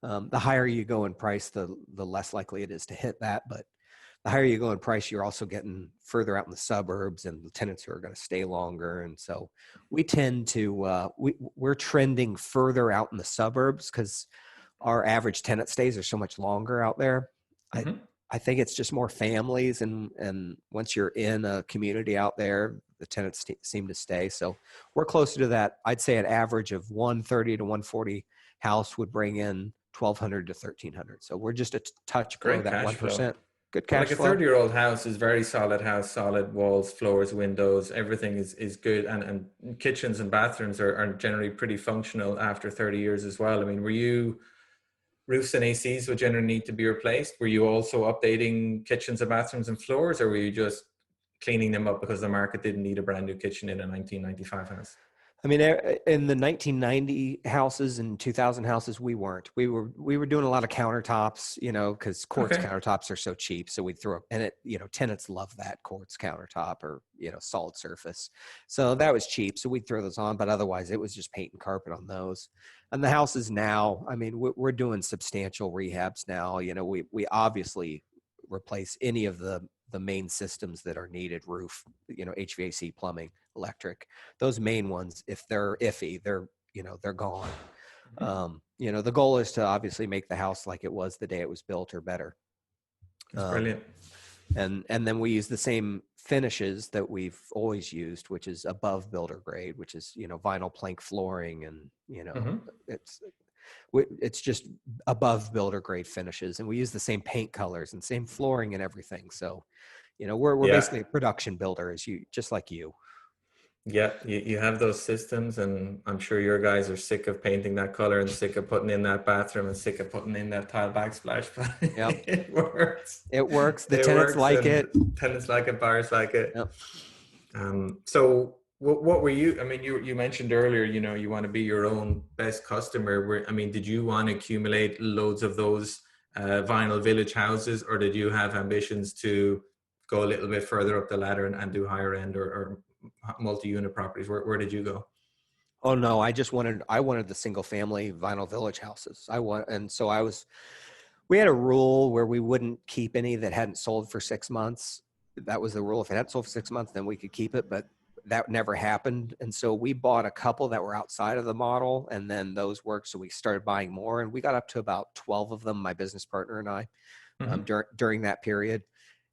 The higher you go in price, the less likely it is to hit that. But the higher you go in price, you're also getting further out in the suburbs and the tenants who are going to stay longer. And so we tend to, we're trending further out in the suburbs because our average tenant stays are so much longer out there. I, Mm-hmm. I think it's just more families. And once you're in a community out there, the tenants seem to stay. So we're closer to that. I'd say an average of 130 to 140 house would bring in 1,200 to 1,300. So we're just a touch below Great that cash flow. 1%. Good But cash like a flow. 30-year-old house is very solid house, solid walls, floors, windows, everything is good. And kitchens and bathrooms are generally pretty functional after 30 years as well. I mean, roofs and ACs would generally need to be replaced? Were you also updating kitchens and bathrooms and floors, or were you just cleaning them up because the market didn't need a brand new kitchen in a 1995 house? I mean, in the 1990 houses and 2000 houses, we weren't. We were doing a lot of countertops, because quartz Okay. countertops are so cheap. So we'd throw, and tenants love that quartz countertop or solid surface. So that was cheap. So we'd throw those on, but otherwise it was just paint and carpet on those. And the houses now, I mean, we're doing substantial rehabs now. We obviously replace any of the main systems that are needed: roof, HVAC, plumbing, electric. Those main ones, if they're iffy, they're gone. Mhm. The goal is to obviously make the house like it was the day it was built or better. That's Um, brilliant. and then we use the same finishes that we've always used, which is above builder grade, which is vinyl plank flooring, and Hmm. it's it's just above builder grade finishes, and we use the same paint colors and same flooring and everything. So we're Yeah. basically a production builder, as you, just like you. Yeah, you have those systems, and I'm sure your guys are sick of painting that color and sick of putting in that bathroom and sick of putting in that tile backsplash, but Yep, it works. it works. The It tenants works, like and it. tenants like it, buyers like it. Yep. So what were you? I mean, you mentioned earlier, you want to be your own best customer. I mean, did you want to accumulate loads of those vinyl village houses, or did you have ambitions to go a little bit further up the ladder and do higher end or multi-unit properties? Where did you go? Oh no, I wanted the single family vinyl village houses. And so we had a rule where we wouldn't keep any that hadn't sold for 6 months. That was the rule. If it hadn't sold for 6 months, then we could keep it, but that never happened. And so we bought a couple that were outside of the model, and then those worked. So we started buying more, and we got up to about 12 of them, my business partner and I, Hmm. during that period.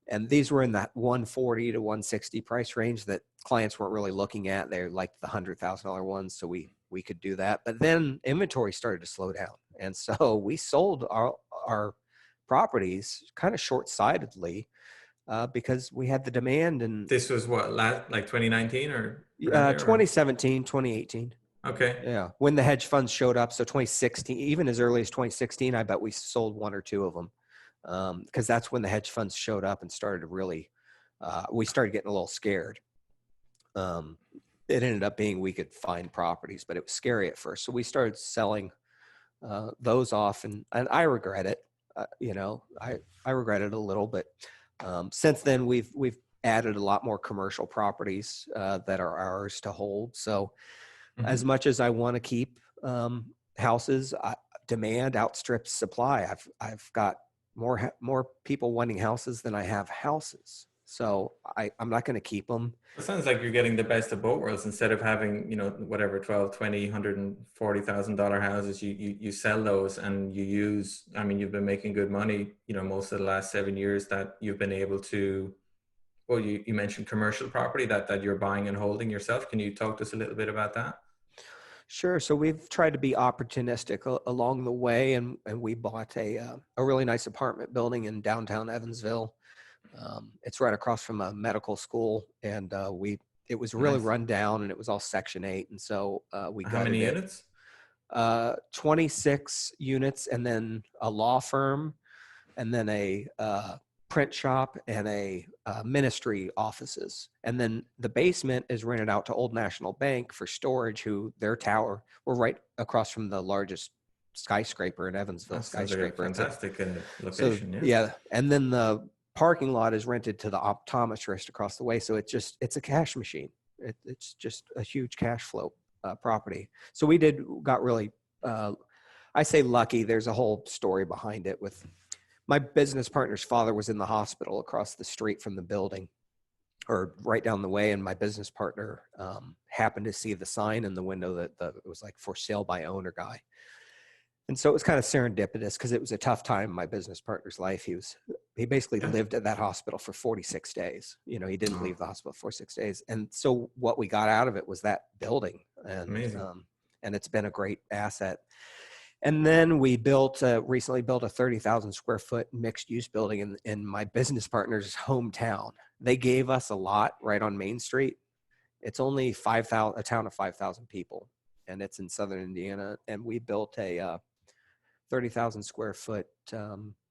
And these were in that 140 to 160 price range that clients weren't really looking at. They liked the $100,000 ones, so we could do that. But then inventory started to slow down, and so we sold our properties kind of short-sightedly because we had the demand. And This was what, like 2019 or around there, or 2017, 2018. okay. Yeah, when the hedge funds showed up. So 2016, even as early as 2016, I bet we sold one or two of them, because that's when the hedge funds showed up and started to really, we started getting a little scared. It ended up being we could find properties, but it was scary at first. So we started selling those off, and I regret it. I regret it a little, but since then we've added a lot more commercial properties that are ours to hold. So as much as I want to keep houses, demand outstrips supply. I've got more people wanting houses than I have houses. So I'm not going to keep them. It sounds like you're getting the best of both worlds. Instead of having, whatever, 12, 20, $140,000 houses, you sell those and you use, I mean, you've been making good money, most of the last 7 years that you've been able to, well, you mentioned commercial property that you're buying and holding yourself. Can you talk to us a little bit about that? Sure. So we've tried to be opportunistic along the way, and we bought a really nice apartment building in downtown Evansville. It's right across from a medical school, and it was really Nice. run down, and it was all Section 8, and so we How gutted many it. units? 26 units, and then a law firm, and then a print shop, and a ministry offices. And then the basement is rented out to Old National Bank for storage, who their tower, we're right across from the largest skyscraper in Evansville. That sounds like a fantastic location. So, yeah. And then the parking lot is rented to the optometrist across the way. So it's a cash machine. It's just a huge cash flow property. So we got really, I say lucky. There's a whole story behind it. With my business partner's father was in the hospital across the street from the building, or right down the way. And my business partner happened to see the sign in the window that it was like for sale by owner guy. And so it was kind of serendipitous, because it was a tough time in my business partner's life. He basically lived at that hospital for 46 days. He didn't leave the hospital for 46 days. And so what we got out of it was that building, and it's been a great asset. And then we recently built a 30,000 square foot mixed use building in my business partner's hometown. They gave us a lot right on Main Street. It's only a town of 5,000 people, and it's in Southern Indiana. And we built a 30,000 square foot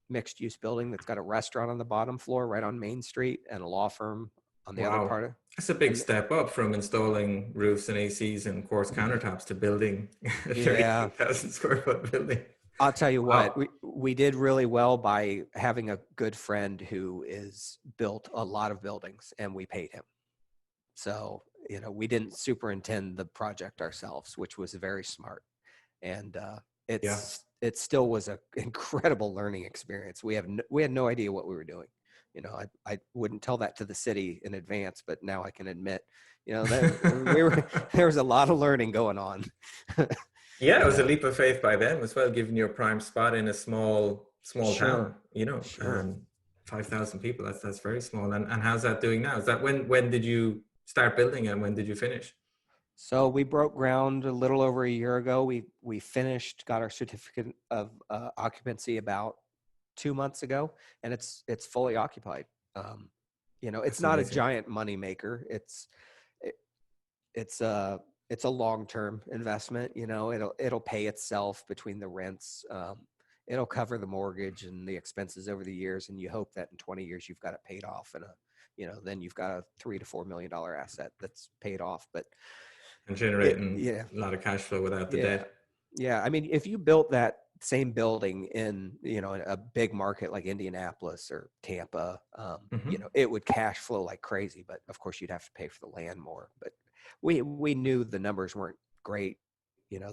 mixed use building that's got a restaurant on the bottom floor right on Main Street, and a law firm on the other part of. That's a big step up from installing roofs and ACs and quartz countertops to building a 30,000 square foot building. I'll tell you what, we did really well by having a good friend who is built a lot of buildings, and we paid him. So, we didn't superintend the project ourselves, which was very smart. And it still was an incredible learning experience. We had no idea what we were doing. I wouldn't tell that to the city in advance, but now I can admit, there was a lot of learning going on. Yeah, it was a leap of faith by them as well, given your prime spot in a small town. 5,000 people. That's very small. And how's that doing now? Is that when did you start building, and when did you finish? So we broke ground a little over a year ago. We finished, got our certificate of occupancy about 2 months ago, and it's fully occupied. It's not amazing. A giant money maker. It's a long-term investment. It'll pay itself between the rents. It'll cover the mortgage and the expenses over the years, and you hope that in 20 years you've got it paid off, and then you've got a $3 to $4 million asset that's paid off. But and generating a lot of cash flow without the debt. Yeah, I mean, if you built that same building in a big market like Indianapolis or Tampa, it would cash flow like crazy. But of course, you'd have to pay for the land more. But we knew the numbers weren't great.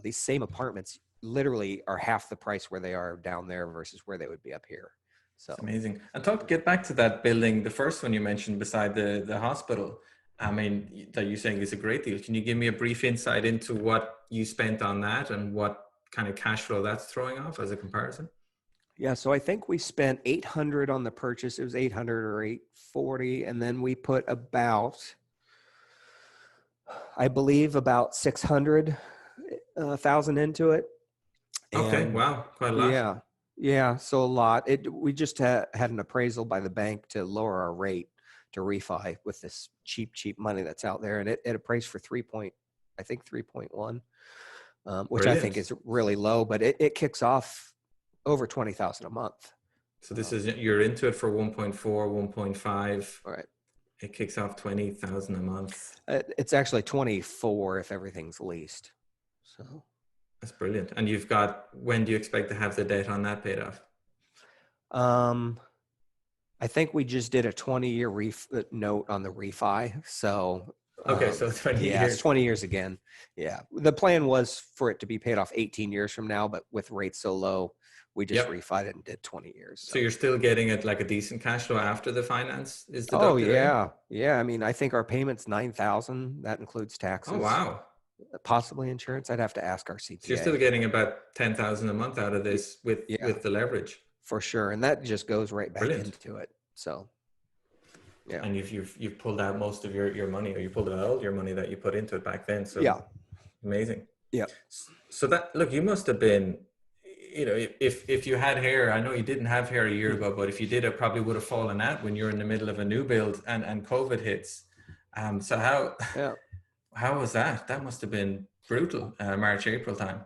These same apartments literally are half the price where they are down there versus where they would be up here. So it's amazing. And get back to that building, the first one you mentioned beside the hospital. I mean, that you're saying is a great deal. Can you give me a brief insight into what you spent on that and what kind of cash flow that's throwing off as a comparison? Yeah, so I think we spent $800 on the purchase. It was $800 or $840, and then we put about $600,000 into it. Okay, wow, quite a lot. Yeah, so a lot. We just had an appraisal by the bank to lower our rate to refi with this cheap money that's out there, and it appraised for 3.1, which Brilliant. I think is really low, but it kicks off over $20,000 a month. So this is, you're into it for 1.4, 1.5. All right. it kicks off 20,000 a month. It's actually 24 if everything's leased. So That's brilliant. And you've got, when do you expect to have the debt on that paid off? I think we just did a 20-year note on the refi. So Okay, so 20 yeah, it's years. 20 years again. Yeah. The plan was for it to be paid off 18 years from now, but with rates so low, we just Yep. refied it and did 20 years. So you're still getting it like a decent cash flow after the finance is Oh deducted, are you? yeah. Yeah. I mean, I think our payment's 9,000. That includes Oh, taxes, wow. possibly insurance. I'd have to ask our So you're still CPA. getting about 10,000 a month out of Y- this with Yeah, the leverage. for sure. And that just goes right back Brilliant. into it. So yeah. And you've pulled out most of your money, or you pulled out all your money that you put into it back then. So Yeah. amazing. Yeah. So that, look, you must have been, if you had hair, I know you didn't have hair a year ago, but if you did, it probably would have fallen out when you're in the middle of a new build and COVID hits. So Yeah. how was that? That must have been brutal, March, April time.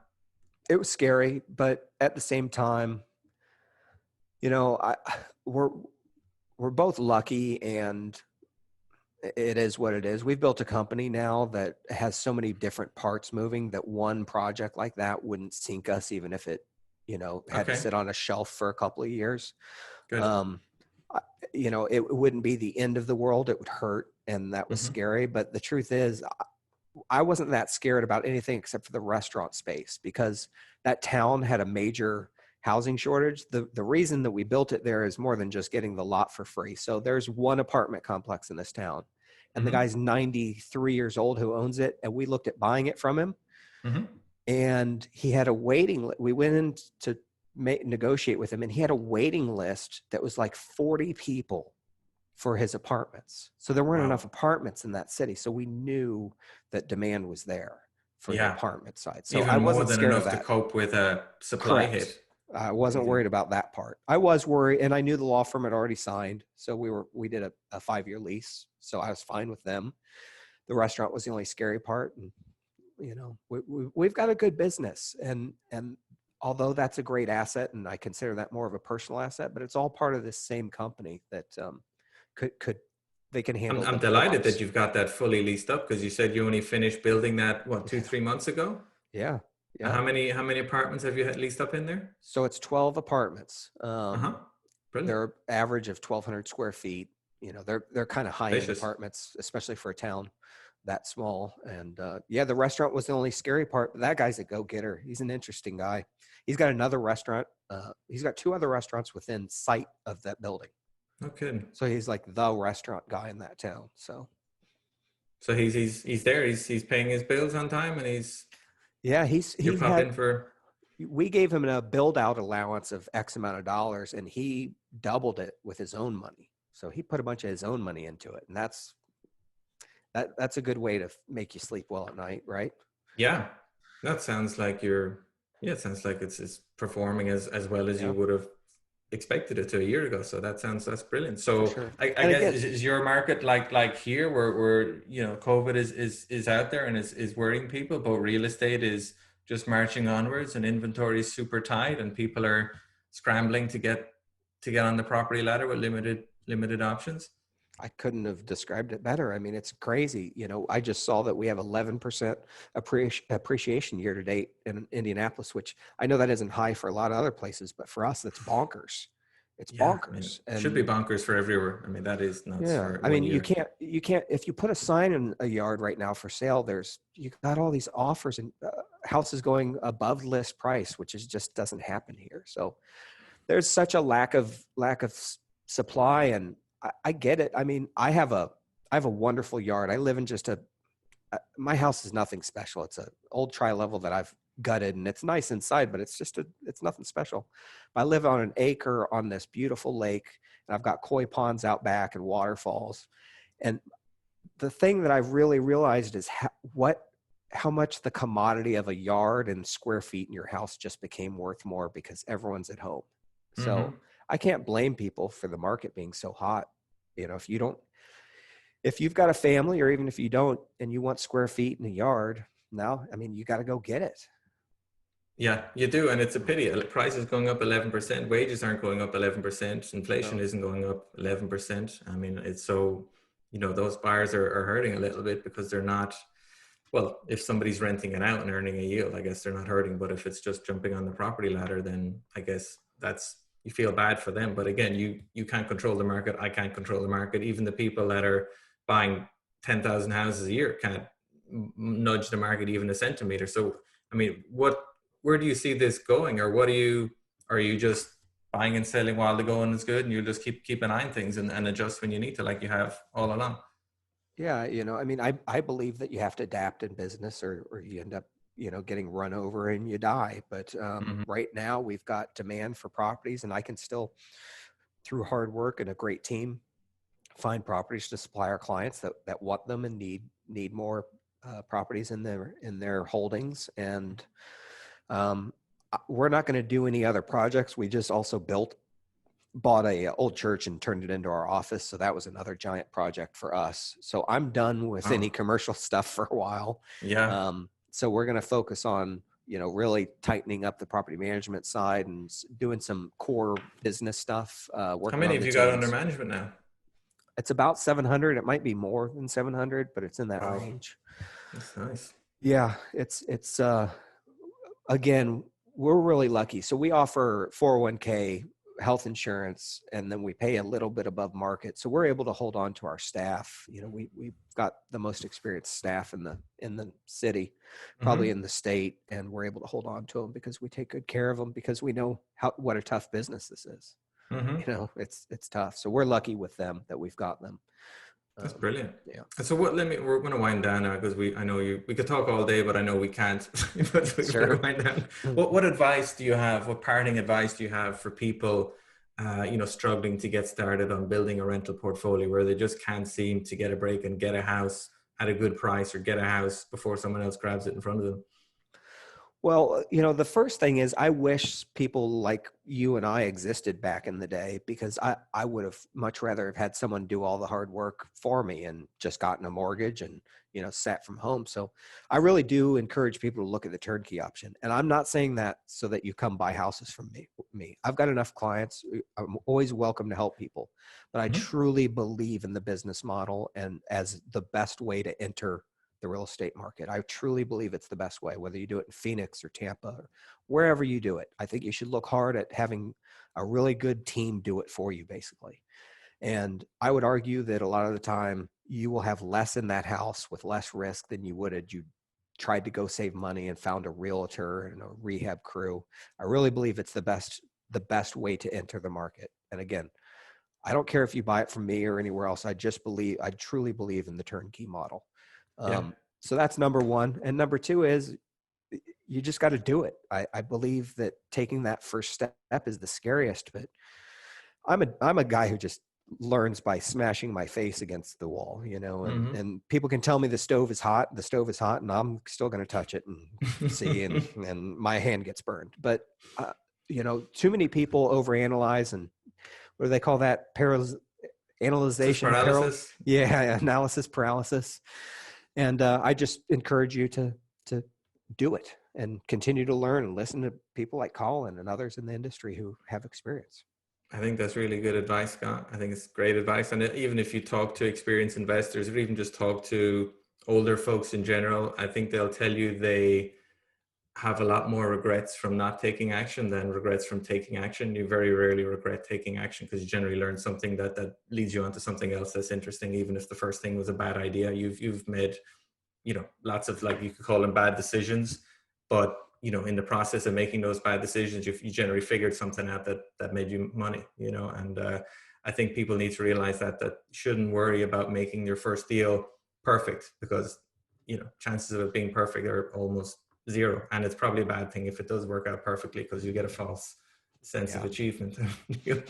It was scary, but at the same time, you know, we're we're both lucky, and it is what it is. We've built a company now that has so many different parts moving that one project like that wouldn't sink us, even if it, had to Okay, sit on a shelf for a couple of years. good. Um, it wouldn't be the end of the world. It would hurt, and that was Hmm. scary. But the truth is, I wasn't that scared about anything except for the restaurant space, because that town had a major housing shortage. The reason that we built it there is more than just getting the lot for free. So there's one apartment complex in this town, and the Hmm. guy's 93 years old who owns it, and we looked at buying it from him, Hmm. and he had a waiting. We went in to negotiate with him, and he had a waiting list that was like 40 people for his apartments. So there weren't enough Wow. apartments in that city. So we knew that demand was there for the Yeah. apartment side. So I Even more wasn't than scared of enough to that. cope with a supply Correct. hit. I wasn't Amazing. worried about that part. I was worried, and I knew the law firm had already signed. So we did a 5-year lease. So I was fine with them. The restaurant was the only scary part. And, we've got a good business, and although that's a great asset, and I consider that more of a personal asset, but it's all part of this same company that, could they can handle I'm the delighted that drops. you've got that fully leased up, because you said you only finished building that, what, two, Yeah. 3 months ago? Yeah. And Yeah. how many apartments have you had leased up in there? So it's 12 apartments. Uh-huh. Brilliant. They're average of 1,200 square feet. They're kind of high end Spacious. apartments, especially for a town that small. And yeah, the restaurant was the only scary part. But that guy's a go-getter. He's an interesting guy. He's got another restaurant. He's got 2 other restaurants within sight of that building. No kidding. So he's like the restaurant guy in that town. So So he's there. He's paying his bills on time, and yeah, you he pop had in for. we gave him a build out allowance of X amount of dollars, and he doubled it with his own money. So he put a bunch of his own money into it. And that's a good way to make you sleep well at night, right? Yeah, that sounds like it sounds like it's performing as well as you Yeah, would have expected it to a year ago. So that's brilliant. for So sure. I And guess again, is your market like here where COVID is out there and is worrying people, but real estate is just marching onwards and inventory is super tight and people are scrambling to get on the property ladder with limited options. I couldn't have described it better. I mean, it's crazy. I just saw that we have 11% appreciation year to date in Indianapolis, which I know that isn't high for a lot of other places, but for us, that's bonkers. It's Yeah, I mean, bonkers. it should be And bonkers for everywhere. I mean, that is nuts yeah, for I one mean, you year. can't, if you put a sign in a yard right now for sale, you got all these offers and houses going above list price, which just doesn't happen here. So there's such a lack of supply, and I get it. I mean, I have a wonderful yard. I live in my house is nothing special. It's a old tri-level that I've gutted, and it's nice inside, but it's nothing special. I live on an acre on this beautiful lake, and I've got koi ponds out back and waterfalls. And the thing that I've really realized is how much the commodity of a yard and square feet in your house just became worth more because everyone's at home. So Hmm. I can't blame people for the market being so hot. If you've got a family, or even if you don't, and you want square feet in a yard, now, I mean, you got to go get it. Yeah, you do, and it's a pity. Prices going up 11%, wages aren't going up 11%, inflation No. isn't going up 11%. I mean, it's so those buyers are hurting a little bit because they're not, well, if somebody's renting it out and earning a yield, I guess they're not hurting. But if it's just jumping on the property ladder, then I guess you feel bad for them. But again, you can't control the market. I can't control the market. Even the people that are buying 10,000 houses a year can't nudge the market even a centimeter. So, I mean, where do you see this going, or are you just buying and selling while the going is good, and you just keep an eye on things and adjust when you need to, like you have all along? Yeah, I mean, I believe that you have to adapt in business, or you end up, getting run over and you die. But Hmm. right now we've got demand for properties, and I can still, through hard work and a great team, find properties to supply our clients that want them and need more properties in their holdings. And um, we're not going to do any other projects. We just also bought a old church and turned it into our office. So that was another giant project for us. So I'm done with any Oh, commercial stuff for a while. yeah. So we're going to focus on, really tightening up the property management side and doing some core business stuff, How working many on have the you got under teams. management now? It's about 700. It might be more than 700, but it's in that Wow, range. that's nice. Yeah, it's again, we're really lucky. So we offer 401k, health insurance, and then we pay a little bit above market. So we're able to hold on to our staff. We've got the most experienced staff in the city, probably Hmm. in the state, and we're able to hold on to them because we take good care of them, because we know what a tough business this is. Hmm. It's tough. So we're lucky with them that we've got them. That's brilliant. Yeah. And so we're going to wind down now, because I know we could talk all day, but I know we can't. But we better Sure. wind down. What advice do you have? What parting advice do you have for people, struggling to get started on building a rental portfolio, where they just can't seem to get a break and get a house at a good price, or get a house before someone else grabs it in front of them? Well, the first thing is, I wish people like you and I existed back in the day, because I would have much rather have had someone do all the hard work for me and just gotten a mortgage and, sat from home. So I really do encourage people to look at the turnkey option. And I'm not saying that so that you come buy houses from me. I've got enough clients. I'm always welcome to help people, but I Hmm. truly believe in the business model and as the best way to enter the real estate market. I truly believe it's the best way, whether you do it in Phoenix or Tampa or wherever you do it. I think you should look hard at having a really good team do it for you, basically. And I would argue that a lot of the time you will have less in that house with less risk than you would had you tried to go save money and found a realtor and a rehab crew. I really believe it's the best way to enter the market. And again, I don't care if you buy it from me or anywhere else. I truly believe in the turnkey model. Yeah. So that's number one. And number two is, you just got to do it. I believe that taking that first step is the scariest, but I'm a guy who just learns by smashing my face against the wall, Hmm. and people can tell me the stove is hot, and I'm still going to touch it and see, and my hand gets burned. But, too many people overanalyze, and what do they call that? Just Analyzation, paralysis. yeah, analysis paralysis. And I just encourage you to do it and continue to learn and listen to people like Colin and others in the industry who have experience. I think that's really good advice, Scott. I think it's great advice. And even if you talk to experienced investors, or even just talk to older folks in general, I think they'll tell you they have a lot more regrets from not taking action than regrets from taking action. You very rarely regret taking action, because you generally learn something that leads you onto something else that's interesting. Even if the first thing was a bad idea, you've made, lots of, like, you could call them bad decisions, but in the process of making those bad decisions, you generally figured something out that made you money. And I think people need to realize that you shouldn't worry about making your first deal perfect, because chances of it being perfect are almost zero, and it's probably a bad thing if it does work out perfectly, because you get a false sense of Yeah. achievement and you'll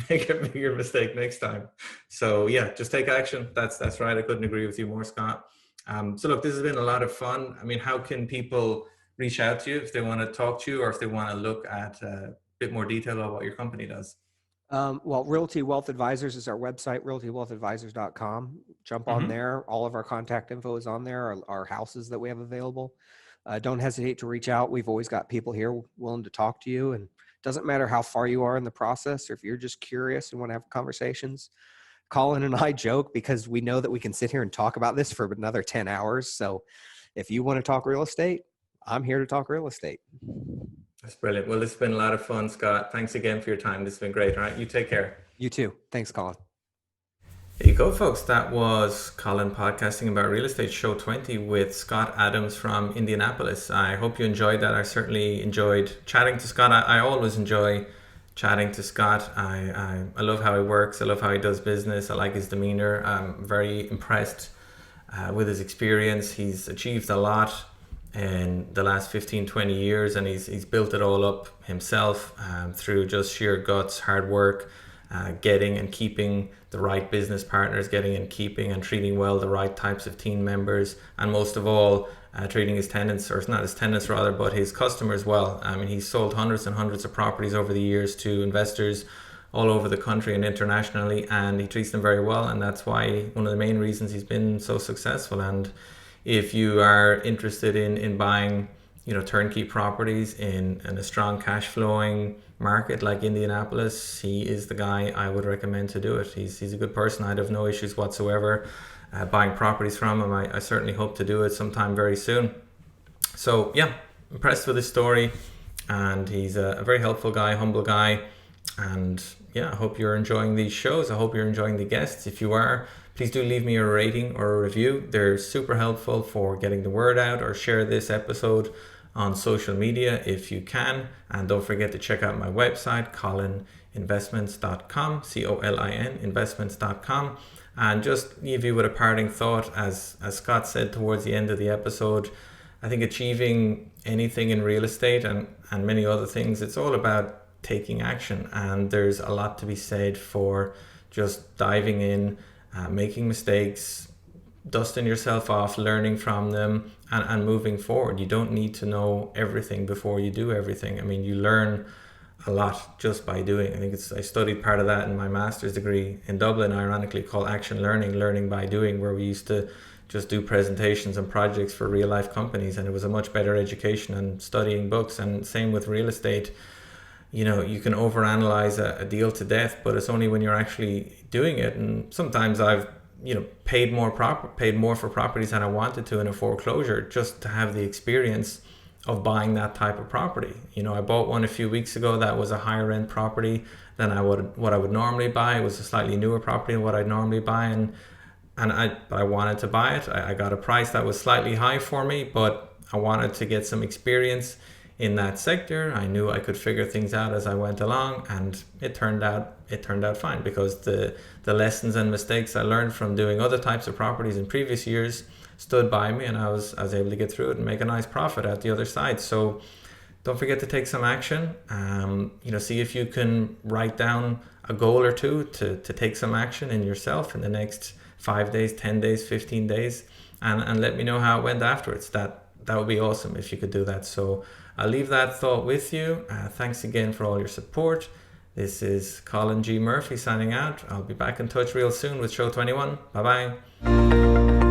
make a bigger mistake next time. So yeah, just take action. That's right. I couldn't agree with you more, Scott. So look, this has been a lot of fun. I mean, how can people reach out to you if they want to talk to you, or if they want to look at a bit more detail about what your company does? Well, Realty Wealth Advisors is our website, realtywealthadvisors.com. Jump on Mm-hmm. there. All of our contact info is on there, our houses that we have available. Don't hesitate to reach out. We've always got people here willing to talk to you. And it doesn't matter how far you are in the process, or if you're just curious and want to have conversations, Colin and I joke because we know that we can sit here and talk about this for another 10 hours. So if you want to talk real estate, I'm here to talk real estate. That's brilliant. Well, this has been a lot of fun, Scott. Thanks again for your time. This has been great. All right, you take care. You too. Thanks, Colin. There you go, folks. That was Colin podcasting about real estate, show 20 with Scott Adams from Indianapolis. I hope you enjoyed that. I certainly enjoyed chatting to Scott. I always enjoy chatting to Scott. I love how he works. I love how he does business. I like his demeanor. I'm very impressed with his experience. He's achieved a lot in the last 15-20 years, and he's built it all up himself through just sheer guts, hard work, getting and keeping the right business partners, getting and keeping and treating well the right types of team members, and most of all treating his tenants, or not his tenants rather, but his customers well. I mean, he's sold hundreds and hundreds of properties over the years to investors all over the country and internationally, and he treats them very well, and that's why one of the main reasons he's been so successful. And if you are interested in buying, turnkey properties in a strong cash flowing market like Indianapolis, he is the guy I would recommend to do it. He's a good person. I'd have no issues whatsoever buying properties from him. I certainly hope to do it sometime very soon. So yeah, impressed with his story, and he's a very helpful guy, humble guy. And yeah, I hope you're enjoying these shows. I hope you're enjoying the guests. If you are, please do leave me a rating or a review. They're super helpful for getting the word out, or share this episode on social media if you can. And don't forget to check out my website, colininvestments.com, COLIN investments.com. And just leave you with a parting thought, as Scott said towards the end of the episode. I think achieving anything in real estate and many other things, it's all about taking action. And there's a lot to be said for just diving in, making mistakes, dusting yourself off, learning from them, and moving forward. You don't need to know everything before you do everything. I mean, you learn a lot just by doing. I studied part of that in my master's degree in Dublin, ironically called action learning by doing, where we used to just do presentations and projects for real life companies, and it was a much better education than studying books. And same with real estate. You can overanalyze a deal to death, but it's only when you're actually doing it. And sometimes I've paid more for properties than I wanted to in a foreclosure, just to have the experience of buying that type of property. I bought one a few weeks ago that was a higher end property than what I would normally buy. It was a slightly newer property than what I'd normally buy, and I wanted to buy it. I got a price that was slightly high for me, but I wanted to get some experience in that sector. I knew I could figure things out as I went along, and it turned out fine, because the lessons and mistakes I learned from doing other types of properties in previous years stood by me, and I was able to get through it and make a nice profit at the other side. So don't forget to take some action. See if you can write down a goal or two to take some action in yourself in the next 5 days, 10 days, 15 days, and let me know how it went afterwards. That would be awesome if you could do that. So I'll leave that thought with you. Thanks again for all your support. This is Colin G. Murphy signing out. I'll be back in touch real soon with show 21. Bye-bye.